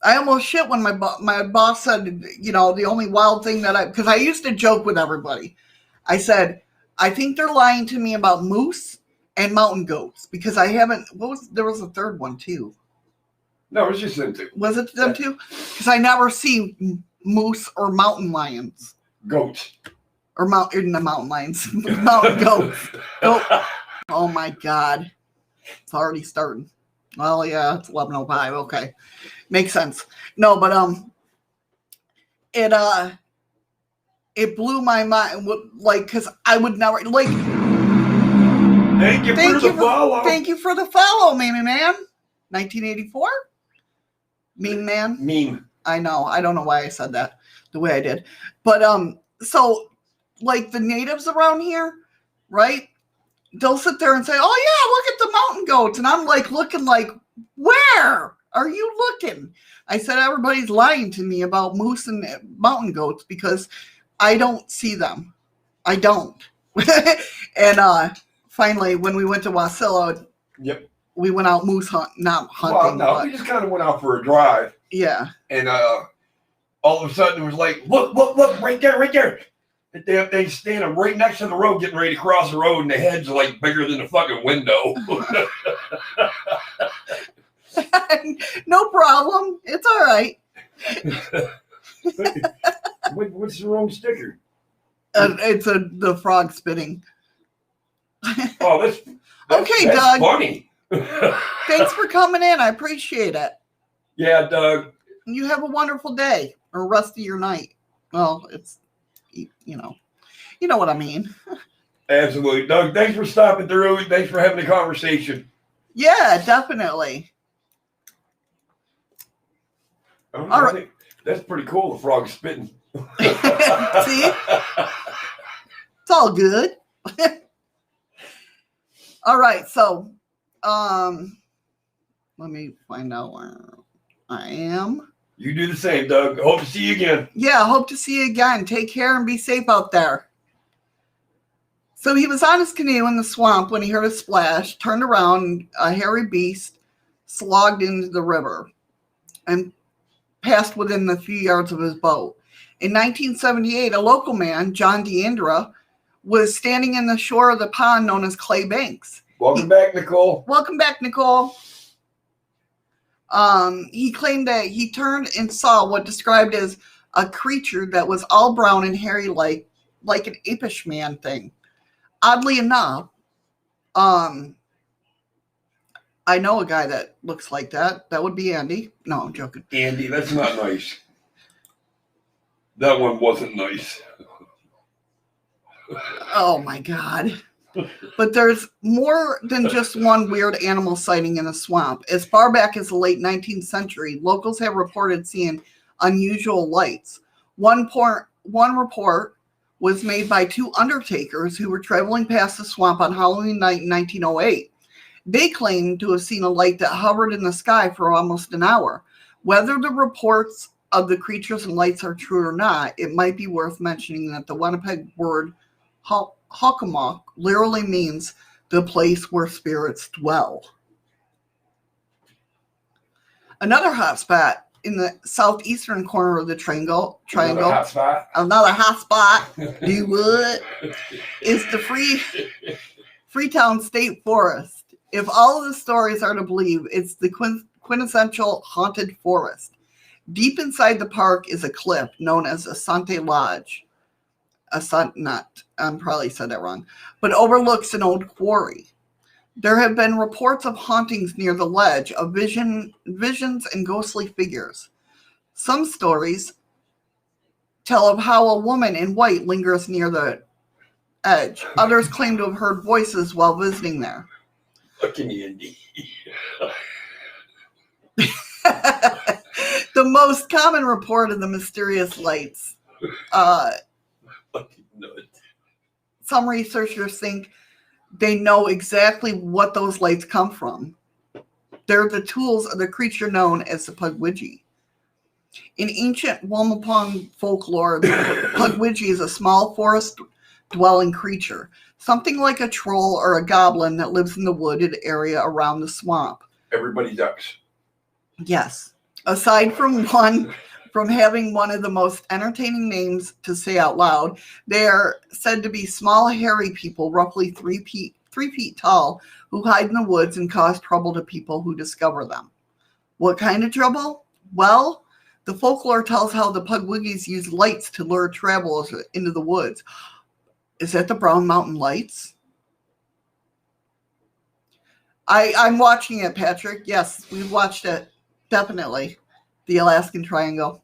Speaker 1: I almost shit when my boss said, you know, the only wild thing that because I used to joke with everybody. I said, I think they're lying to me about moose and mountain goats because I haven't. There was a third one too.
Speaker 2: No, it was just them two.
Speaker 1: Was it them two? Because I never see moose or mountain lions.
Speaker 2: Goats.
Speaker 1: Or mountain lions. Mountain goats. Oh my God. It's already starting. Well, yeah, it's 11:05. Okay. Makes sense. No, but it blew my mind, like, because I would never, like...
Speaker 2: Thank you for the follow.
Speaker 1: Thank you for the follow, Meme Man. 1984? Meme Man?
Speaker 2: Meme.
Speaker 1: I know. I don't know why I said that the way I did. But, so, like, the natives around here, right? They'll sit there and say, oh, yeah, look at the mountain goats. And I'm, like, looking like, where are you looking? I said, everybody's lying to me about moose and mountain goats because I don't see them. I don't. And finally, when we went to Wasilla,
Speaker 2: yep,
Speaker 1: we went out moose not hunting.
Speaker 2: Well, no, we just kind of went out for a drive.
Speaker 1: Yeah.
Speaker 2: And all of a sudden it was like, look, right there. They standing right next to the road, getting ready to cross the road, and the head's like bigger than the fucking window.
Speaker 1: No problem. It's all right.
Speaker 2: What's the wrong sticker?
Speaker 1: It's the frog spitting.
Speaker 2: Oh, that's
Speaker 1: Okay,
Speaker 2: that's
Speaker 1: Doug.
Speaker 2: funny.
Speaker 1: Thanks for coming in. I appreciate it.
Speaker 2: Yeah, Doug.
Speaker 1: You have a wonderful day or rest of your night. Well, it's, you know what I mean.
Speaker 2: Absolutely. Doug, thanks for stopping through. Thanks for having the conversation.
Speaker 1: Yeah, definitely.
Speaker 2: All
Speaker 1: right.
Speaker 2: right. That's pretty cool, the frog spitting.
Speaker 1: See? It's all good. All right, so let me find out where I am.
Speaker 2: You do the same, Doug. Hope to see you again.
Speaker 1: Yeah, hope to see you again. Take care and be safe out there. So he was on his canoe in the swamp when he heard a splash, turned around, and a hairy beast slogged into the river and passed within a few yards of his boat. In 1978, a local man, John Deandra, was standing in the shore of the pond known as Clay Banks.
Speaker 2: Welcome back, Nicole.
Speaker 1: Welcome back, Nicole. He claimed that he turned and saw what described as a creature that was all brown and hairy like an apish man thing. Oddly enough, I know a guy that looks like that. That would be Andy. No, I'm joking.
Speaker 2: Andy, that's not nice. That one wasn't nice.
Speaker 1: Oh my God. But there's more than just one weird animal sighting in the swamp. As far back as the late 19th century, locals have reported seeing unusual lights. One report was made by two undertakers who were traveling past the swamp on Halloween night in 1908. They claimed to have seen a light that hovered in the sky for almost an hour. Whether the reports of the creatures and lights are true or not, it might be worth mentioning that the Winnipeg word Hockomock literally means the place where spirits dwell. Another hot spot in the southeastern corner of the triangle.
Speaker 2: Another hot
Speaker 1: spot, you would, is the Freetown State Forest. If all of the stories are to believe, it's the quintessential haunted forest. Deep inside the park is a cliff known as Asante Lodge. I probably said that wrong, but overlooks an old quarry. There have been reports of hauntings near the ledge of visions and ghostly figures. Some stories tell of how a woman in white lingers near the edge. Others claim to have heard voices while visiting there.
Speaker 2: Look at me, Andy.
Speaker 1: The most common report of the mysterious lights. Some researchers think they know exactly what those lights come from. They're the tools of the creature known as the puckwudgie. In ancient Wampanoag folklore, the puckwudgie is a small forest-dwelling creature, something like a troll or a goblin that lives in the wooded area around the swamp.
Speaker 2: Everybody ducks.
Speaker 1: Yes. Aside from having one of the most entertaining names to say out loud, they are said to be small, hairy people, roughly 3 feet tall, who hide in the woods and cause trouble to people who discover them. What kind of trouble? Well, the folklore tells how the puckwudgies use lights to lure travelers into the woods. Is that the Brown Mountain Lights? I'm watching it, Patrick. Yes, we've watched it. Definitely. The Alaskan Triangle.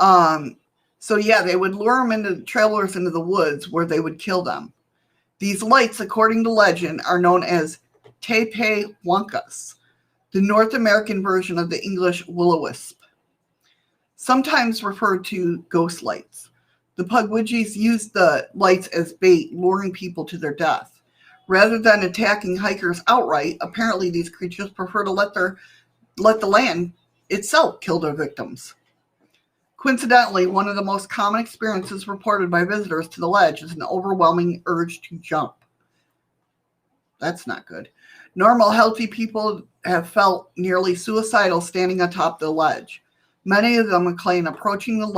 Speaker 1: So yeah, they would lure travelers into the woods where they would kill them. These lights, according to legend, are known as tepehuancas, the North American version of the English will-o-wisp, sometimes referred to ghost lights. The puckwudgies use the lights as bait, luring people to their death. Rather than attacking hikers outright, apparently these creatures prefer to let the land itself kill their victims. Coincidentally, one of the most common experiences reported by visitors to the ledge is an overwhelming urge to jump. That's not good. Normal, healthy people have felt nearly suicidal standing atop the ledge. Many of them claim approaching the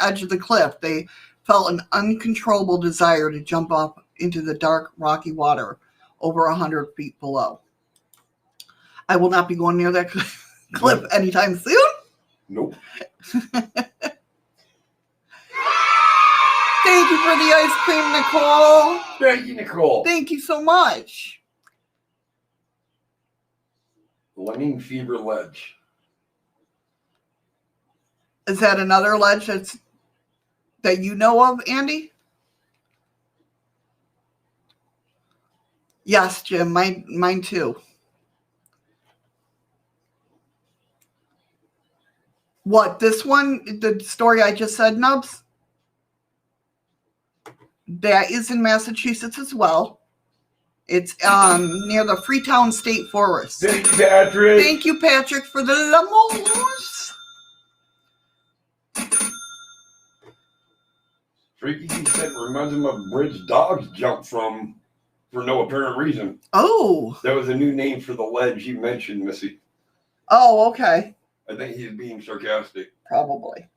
Speaker 1: edge of the cliff, they felt an uncontrollable desire to jump up into the dark, rocky water over 100 feet below. I will not be going near that clip anytime soon.
Speaker 2: Nope.
Speaker 1: Thank you for the ice cream, Nicole.
Speaker 2: Thank you, Nicole.
Speaker 1: Thank you so much.
Speaker 2: Lemon Fever Ledge.
Speaker 1: Is that another ledge that you know of, Andy? Yes, Jim. Mine too. What, this one? The story I just said, Nubs? That is in Massachusetts as well. It's near the Freetown State Forest.
Speaker 2: Thank you, Patrick.
Speaker 1: Thank you, Patrick, for the lemons.
Speaker 2: Freaky said reminds him of bridge dogs jump from for no apparent reason.
Speaker 1: Oh.
Speaker 2: That was a new name for the ledge you mentioned, Missy.
Speaker 1: Oh, okay.
Speaker 2: I think he's being sarcastic.
Speaker 1: Probably.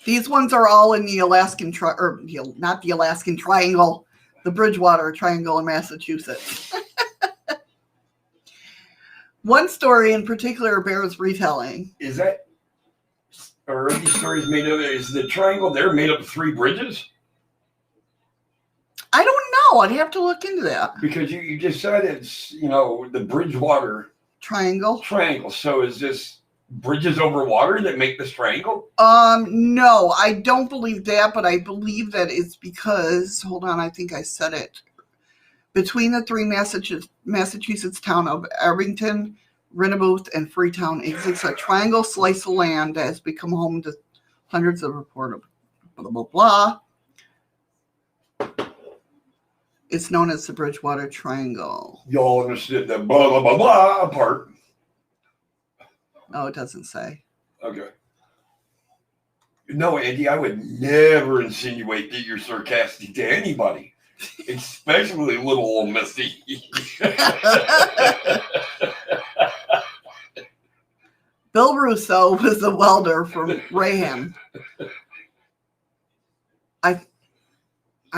Speaker 1: These ones are all in the Alaskan not the Alaskan Triangle, the Bridgewater Triangle in Massachusetts. One story in particular bears retelling.
Speaker 2: Is that, or are these stories made of, is the triangle there made up of 3 bridges?
Speaker 1: I don't know. I'd have to look into that.
Speaker 2: Because you just said it's, the Bridgewater
Speaker 1: Triangle.
Speaker 2: So is this bridges over water that make this triangle?
Speaker 1: No, I don't believe that, but I believe that it's because, hold on, I think I said it. Between the 3 Massachusetts town of Abington, Rinnebuth, and Freetown exists a triangle slice of land that has become home to hundreds of reported blah, blah, blah. It's known as the Bridgewater Triangle.
Speaker 2: Y'all understood the blah, blah, blah, blah part.
Speaker 1: No, it doesn't say.
Speaker 2: Okay. No, Andy, I would never insinuate that you're sarcastic to anybody, especially little old Misty.
Speaker 1: Bill Russo was a welder from Raham. I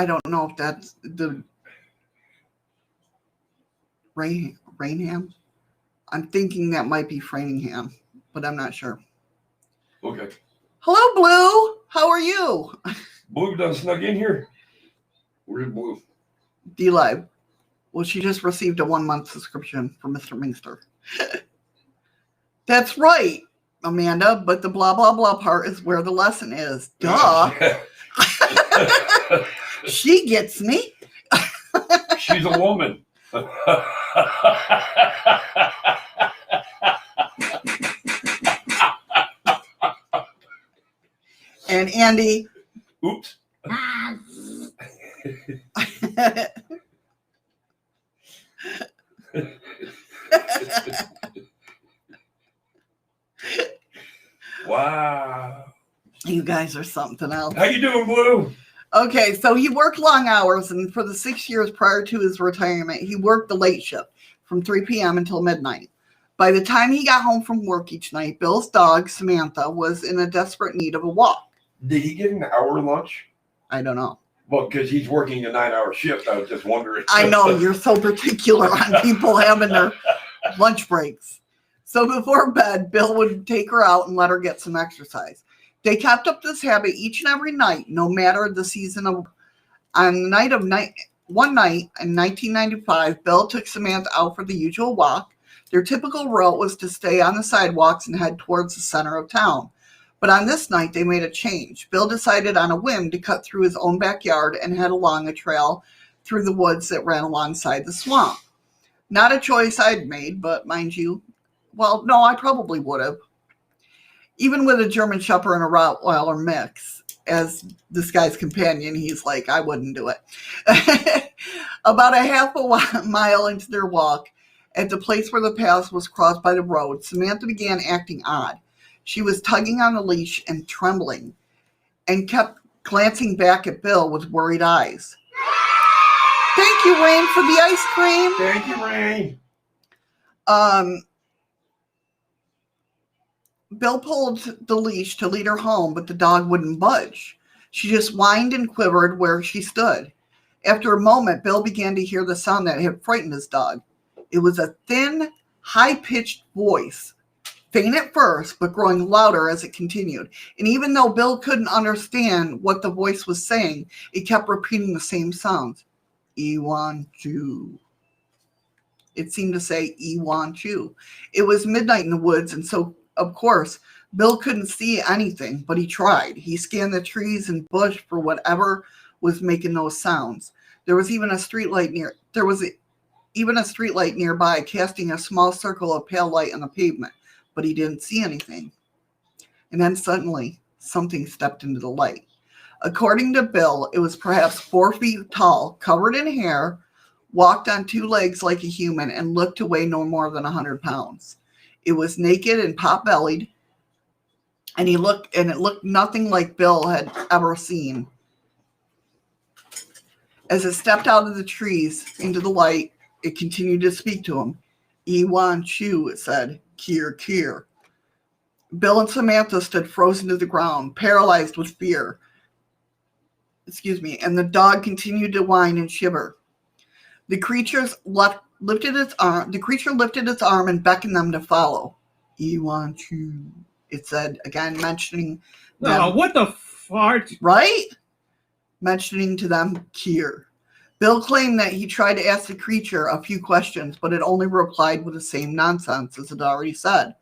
Speaker 1: don't know if that's the Rainham. I'm thinking that might be Framingham, but I'm not sure.
Speaker 2: Okay.
Speaker 1: Hello, Blue. How are you?
Speaker 2: Blue done snuck in here. Where's Blue?
Speaker 1: dlive. Well, she just received a 1-month subscription from Mr. Mingster. That's right, Amanda, but the blah, blah, blah part is where the lesson is. Duh. She gets me.
Speaker 2: She's a woman.
Speaker 1: And Andy.
Speaker 2: Oops. Wow.
Speaker 1: You guys are something else.
Speaker 2: How you doing, Blue?
Speaker 1: Okay, so he worked long hours, and for the 6 years prior to his retirement, he worked the late shift from 3 p.m. until midnight. By the time he got home from work each night, Bill's dog, Samantha, was in a desperate need of a walk.
Speaker 2: Did he get an hour lunch?
Speaker 1: I don't know.
Speaker 2: Well, because he's working a 9-hour shift, I was just wondering.
Speaker 1: I know, you're so particular on people having their lunch breaks. So before bed, Bill would take her out and let her get some exercise. They kept up this habit each and every night, no matter the season of. On the night of one night in 1995, Bill took Samantha out for the usual walk. Their typical route was to stay on the sidewalks and head towards the center of town. But on this night, they made a change. Bill decided on a whim to cut through his own backyard and head along a trail through the woods that ran alongside the swamp. Not a choice I'd made, but mind you, well, no, I probably would have. Even with a German Shepherd and a Rottweiler mix, as this guy's companion, he's like, I wouldn't do it. About a half a mile into their walk, at the place where the path was crossed by the road, Samantha began acting odd. She was tugging on the leash and trembling, and kept glancing back at Bill with worried eyes. Thank you, Rain, for the ice cream.
Speaker 2: Thank you, Rain.
Speaker 1: Bill pulled the leash to lead her home, but the dog wouldn't budge. She just whined and quivered where she stood. After a moment, Bill began to hear the sound that had frightened his dog. It was a thin, high-pitched voice, faint at first, but growing louder as it continued. And even though Bill couldn't understand what the voice was saying, it kept repeating the same sounds. Iwan-chu. It seemed to say Iwan-chu. It was midnight in the woods, and so, of course, Bill couldn't see anything, but he tried. He scanned the trees and bush for whatever was making those sounds. There was even a streetlight nearby, casting a small circle of pale light on the pavement, but he didn't see anything. And then suddenly, something stepped into the light. According to Bill, it was perhaps 4 feet tall, covered in hair, walked on 2 legs like a human, and looked to weigh no more than 100 pounds. It was naked and pot-bellied, and it looked nothing like Bill had ever seen. As it stepped out of the trees into the light, it continued to speak to him. Iwan-chu, it said. Kier, kier. Bill and Samantha stood frozen to the ground, paralyzed with fear. And the dog continued to whine and shiver. The creature lifted its arm and beckoned them to follow. Iwan-chu, it said, again mentioning them.
Speaker 3: Oh, what the fart?
Speaker 1: Right? Mentioning to them Kier. Bill claimed that he tried to ask the creature a few questions, but it only replied with the same nonsense as it already said.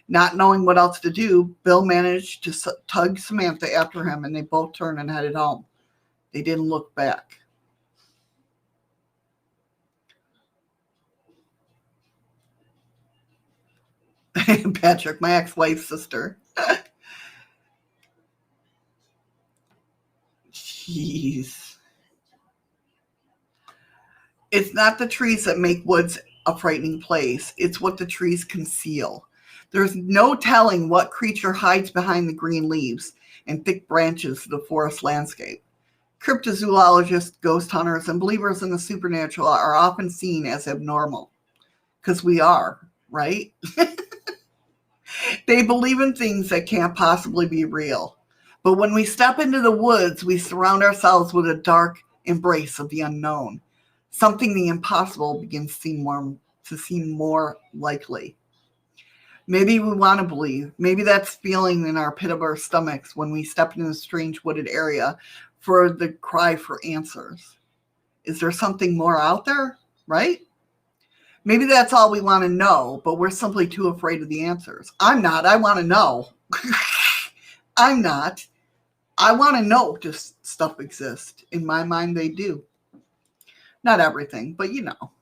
Speaker 1: Not knowing what else to do, Bill managed to tug Samantha after him, and they both turned and headed home. They didn't look back. Patrick, my ex-wife's sister. Jeez. It's not the trees that make woods a frightening place. It's what the trees conceal. There's no telling what creature hides behind the green leaves and thick branches of the forest landscape. Cryptozoologists, ghost hunters, and believers in the supernatural are often seen as abnormal. Because we are, right? They believe in things that can't possibly be real. But when we step into the woods, we surround ourselves with a dark embrace of the unknown. Something the impossible begins to seem more likely. Maybe we want to believe. Maybe that's feeling in our pit of our stomachs when we step into a strange wooded area for the cry for answers. Is there something more out there? Right? Maybe that's all we want to know, but we're simply too afraid of the answers. I'm not. I want to know. I'm not. I want to know this stuff exists. In my mind, they do. Not everything, but you know.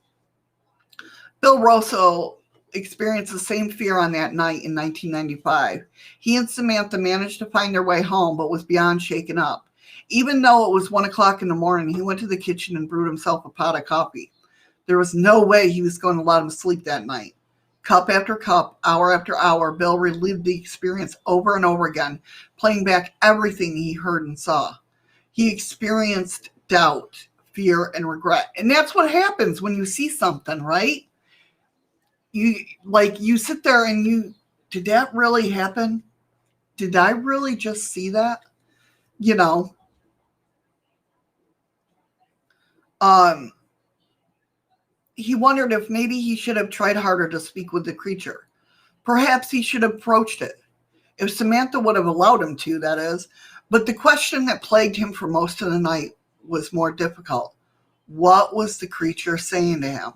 Speaker 1: Bill Rosso experienced the same fear on that night in 1995. He and Samantha managed to find their way home, but was beyond shaken up. Even though it was 1 o'clock in the morning, he went to the kitchen and brewed himself a pot of coffee. There was no way he was going to let him sleep that night. Cup after cup, hour after hour, Bill relived the experience over and over again, playing back everything he heard and saw. He experienced doubt, fear, and regret. And that's what happens when you see something, right? You sit there and did that really happen? Did I really just see that? You know. He wondered if maybe he should have tried harder to speak with the creature. Perhaps he should have approached it. If Samantha would have allowed him to, that is. But the question that plagued him for most of the night was more difficult. What was the creature saying to him?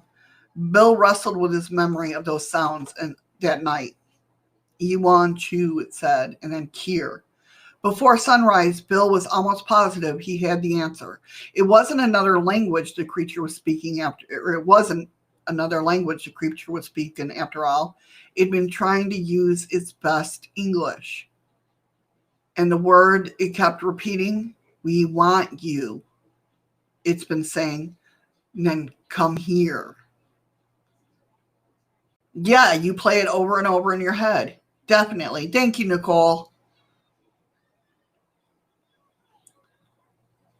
Speaker 1: Bill wrestled with his memory of those sounds that night. Iwan-chu, it said, and then Kier. Before sunrise, Bill was almost positive he had the answer. It wasn't another language the creature was speaking after all. It'd been trying to use its best English. And the word it kept repeating, we want you. It's been saying, and then come here. Yeah, you play it over and over in your head. Definitely. Thank you, Nicole.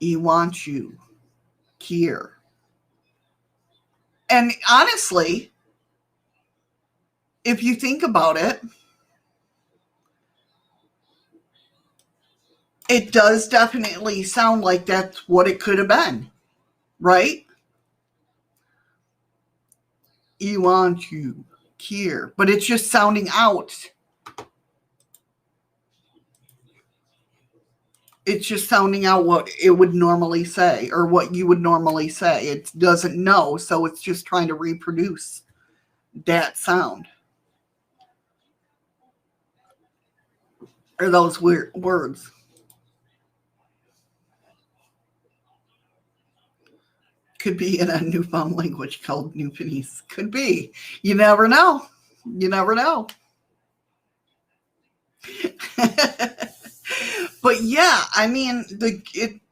Speaker 1: Iwan-chu, Kier. And honestly, if you think about it, it does definitely sound like that's what it could have been, right? You want to hear, but it's just sounding out. It's just sounding out what it would normally say or what you would normally say. It doesn't know, so it's just trying to reproduce that sound. Or those weird words. Could be in a newfound language called Newfoundlandese. Could be. You never know. You never know. But yeah, I mean,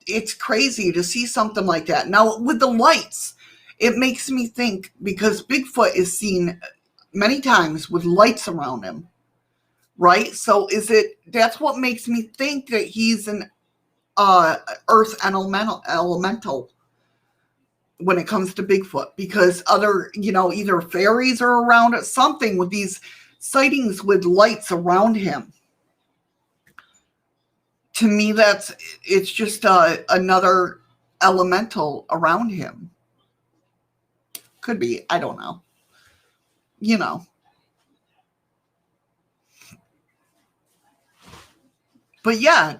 Speaker 1: it's crazy to see something like that. Now, with the lights, it makes me think, because Bigfoot is seen many times with lights around him, right? So that's what makes me think that he's an earth elemental when it comes to Bigfoot, because other, either fairies are around or something with these sightings with lights around him. To me, it's just another elemental around him. Could be. I don't know. But yeah,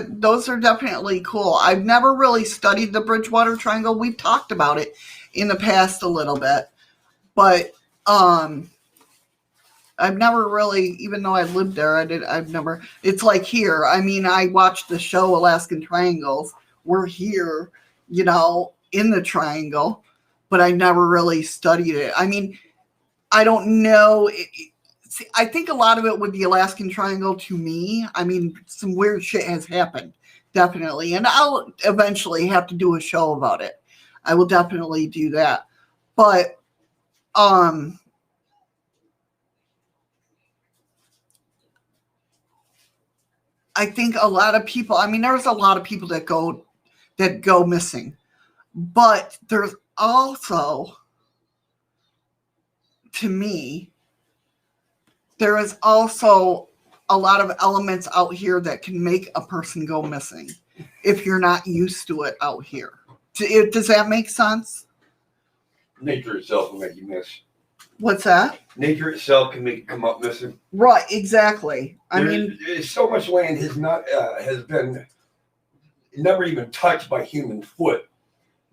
Speaker 1: those are definitely cool. I've never really studied the Bridgewater Triangle. We've talked about it in the past a little bit. But I've never really, even though I lived there, it's like here. I mean, I watched the show Alaskan Triangles. We're here, in the triangle, but I never really studied it. I mean, I don't know. See, I think a lot of it with the Alaskan Triangle, to me, I mean, some weird shit has happened, definitely. And I'll eventually have to do a show about it. I will definitely do that. But, I think a lot of people, I mean, there's a lot of people that go missing. But there's also, to me, there is also a lot of elements out here that can make a person go missing if you're not used to it out here. Does that make sense?
Speaker 2: Nature itself will make you miss.
Speaker 1: What's that?
Speaker 2: Nature itself can make you come up missing.
Speaker 1: Right, exactly.
Speaker 2: There's so much land has been never even touched by human foot.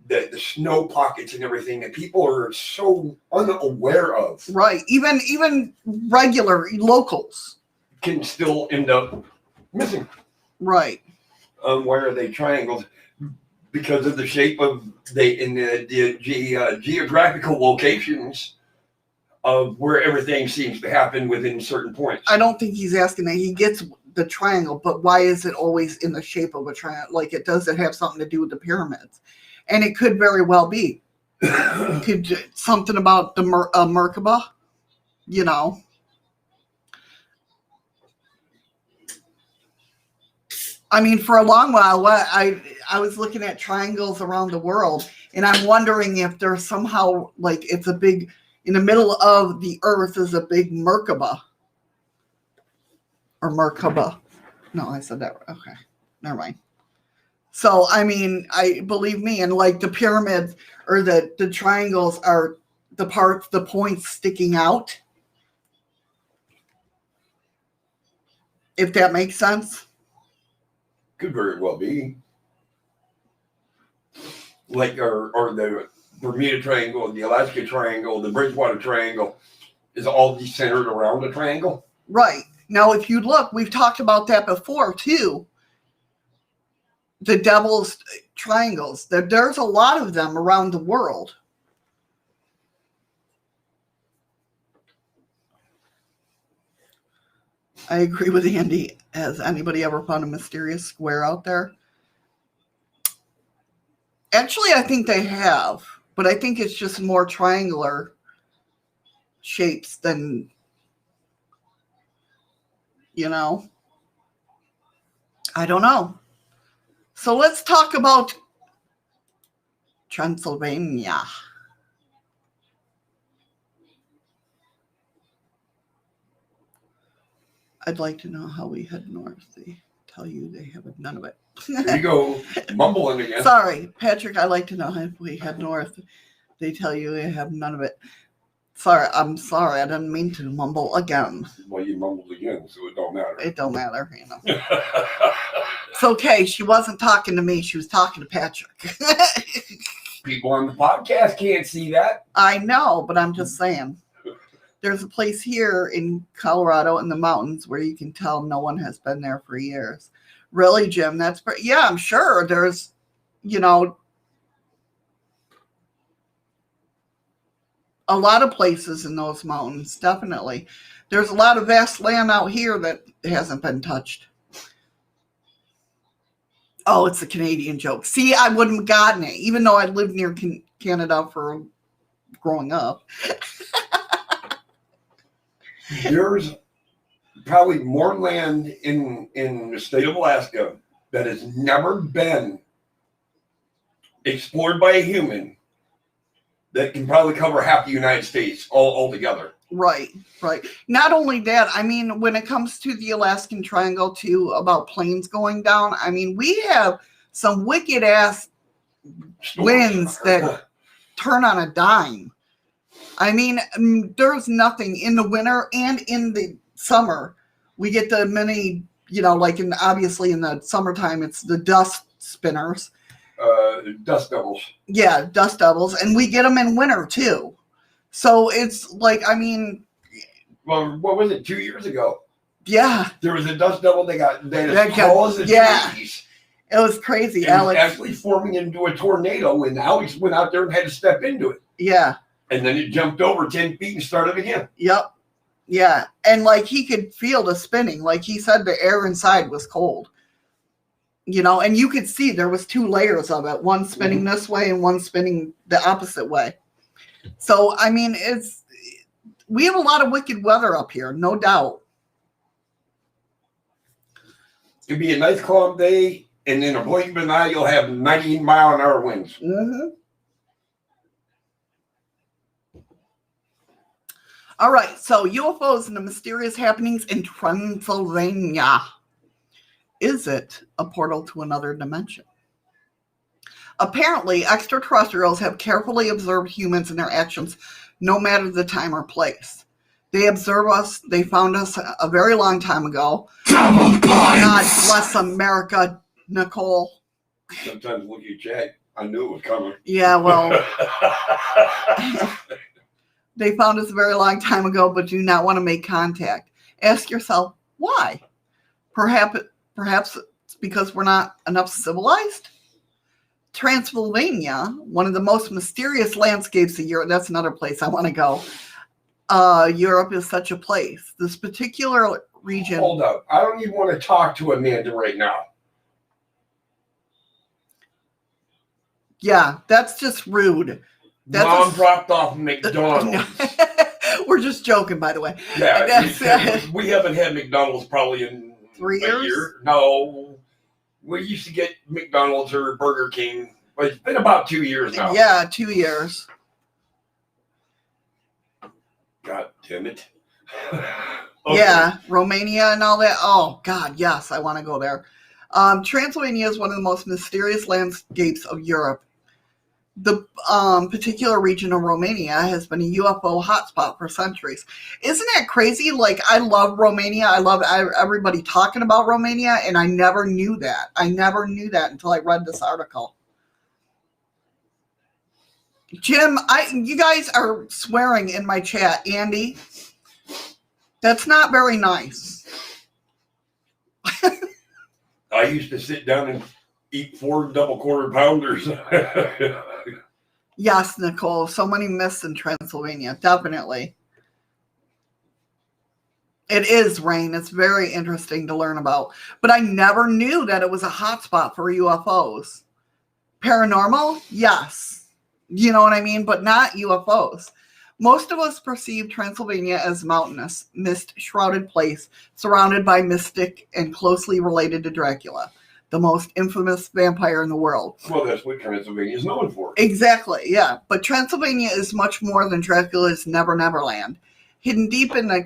Speaker 2: The snow pockets and everything that people are so unaware of.
Speaker 1: Right. Even regular locals
Speaker 2: can still end up missing.
Speaker 1: Right.
Speaker 2: Where are they triangles? Because of the shape of the geographical locations of where everything seems to happen within certain points.
Speaker 1: I don't think he's asking that. He gets the triangle, but why is it always in the shape of a triangle? Like, it doesn't have something to do with the pyramids. And it could very well be. Something about the Merkaba, I mean, for a long while, I was looking at triangles around the world, and I'm wondering if there's somehow, like, it's a big, in the middle of the earth is a big Merkaba. Or Merkaba. No, I said that. Okay. Never mind. So, I mean, believe me, and like the pyramids or the triangles are the points sticking out. If that makes sense.
Speaker 2: Could very well be. Like, or the Bermuda Triangle, the Alaska Triangle, the Bridgewater Triangle is all decentered around a triangle.
Speaker 1: Right. Now, if you look, we've talked about that before, too. The Devil's Triangles. There's a lot of them around the world. I agree with Andy. Has anybody ever found a mysterious square out there? Actually, I think they have, but I think it's just more triangular shapes than, I don't know. So let's talk about Transylvania. I'd like to know how we head north. They tell you they have none of it.
Speaker 2: There you go, mumbling again.
Speaker 1: Sorry, Patrick, I'd like to know if we head north. They tell you they have none of it. I'm sorry. I didn't mean to mumble again.
Speaker 2: Well, you mumbled again, so it don't matter.
Speaker 1: It don't matter, you know. It's okay. She wasn't talking to me. She was talking to Patrick.
Speaker 2: People on the podcast can't see that.
Speaker 1: I know, but I'm just saying. There's a place here in Colorado in the mountains where you can tell no one has been there for years. Really, Jim? Yeah, I'm sure there's, you know, a lot of places in those mountains, definitely. There's a lot of vast land out here that hasn't been touched. Oh, it's a Canadian joke. See, I wouldn't have gotten it, even though I lived near Canada for growing up.
Speaker 2: There's probably more land in the state of Alaska that has never been explored by a human that can probably cover half the United States all together.
Speaker 1: Right. Not only that, I mean, when it comes to the Alaskan Triangle, too, about planes going down, I mean, we have some wicked ass winds that turn on a dime. I mean, there's nothing in the winter and in the summer. We get the many, you know, like obviously in the summertime, it's the dust spinners.
Speaker 2: Dust devils.
Speaker 1: Yeah, dust devils. And we get them in winter, too. So it's like, I mean.
Speaker 2: Well, what was it, 2 years ago?
Speaker 1: Yeah.
Speaker 2: There was a dust devil that as tall as the trees.
Speaker 1: It was crazy.
Speaker 2: It was actually forming into a tornado, and Alex went out there and had to step into it.
Speaker 1: Yeah.
Speaker 2: And then it jumped over 10 feet and started again.
Speaker 1: Yep. Yeah. And like he could feel the spinning. Like he said, the air inside was cold. You know, and you could see there was 2 layers of it. One spinning this way and one spinning the opposite way. So, I mean, we have a lot of wicked weather up here, no doubt.
Speaker 2: It'd be a nice calm day, and in a blink of an eye, you'll have 90-mile-an-hour winds.
Speaker 1: Mm-hmm. All right, so UFOs and the mysterious happenings in Transylvania. Is it a portal to another dimension? Apparently, extraterrestrials have carefully observed humans and their actions, no matter the time or place. They observe us. They found us a very long time ago. God bless America, Nicole.
Speaker 2: Sometimes look at your chat. I knew it was coming.
Speaker 1: Yeah, well, they found us a very long time ago, but do not want to make contact. Ask yourself, why? Perhaps it's because we're not enough civilized? Transylvania, one of the most mysterious landscapes of Europe. That's another place I want to go. Europe is such a place. This particular region.
Speaker 2: Hold up. I don't even want to talk to Amanda right now.
Speaker 1: Yeah, that's just rude.
Speaker 2: Mom dropped off McDonald's.
Speaker 1: We're just joking, by the way.
Speaker 2: Yeah, we haven't had McDonald's probably in
Speaker 1: 3
Speaker 2: a
Speaker 1: years.
Speaker 2: year. No. We used to get McDonald's or Burger King, but it's been about 2 years now.
Speaker 1: Yeah, 2 years.
Speaker 2: God damn it.
Speaker 1: Okay. Yeah, Romania and all that. Oh, God, yes, I want to go there. Transylvania is one of the most mysterious landscapes of Europe. The particular region of Romania has been a UFO hotspot for centuries. Isn't that crazy? Like, I love Romania. I love everybody talking about Romania, and I never knew that. I never knew that until I read this article. Jim, you guys are swearing in my chat. Andy, that's not very nice.
Speaker 2: I used to sit down and eat 4 double quarter pounders.
Speaker 1: Yes, Nicole. So many myths in Transylvania. Definitely. It is, Rain. It's very interesting to learn about. But I never knew that it was a hotspot for UFOs. Paranormal? Yes. You know what I mean? But not UFOs. Most of us perceive Transylvania as mountainous, mist-shrouded place surrounded by mystic and closely related to Dracula, the most infamous vampire in the world.
Speaker 2: Well, that's what Transylvania is known for.
Speaker 1: Exactly, yeah. But Transylvania is much more than Dracula's Never Never Land. Hidden deep in the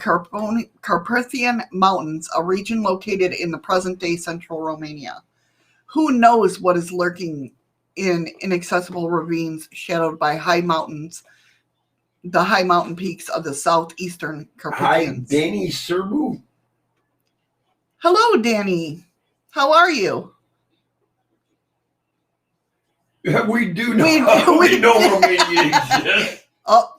Speaker 1: Carpathian Mountains, a region located in the present-day central Romania. Who knows what is lurking in inaccessible ravines shadowed by high mountains the high mountain peaks of the southeastern
Speaker 2: Hi,
Speaker 1: Carpathians.
Speaker 2: Danny Serbu.
Speaker 1: Hello, Danny. How are you?
Speaker 2: Yeah, we do know.
Speaker 1: We
Speaker 2: We know how many exists.
Speaker 1: Oh,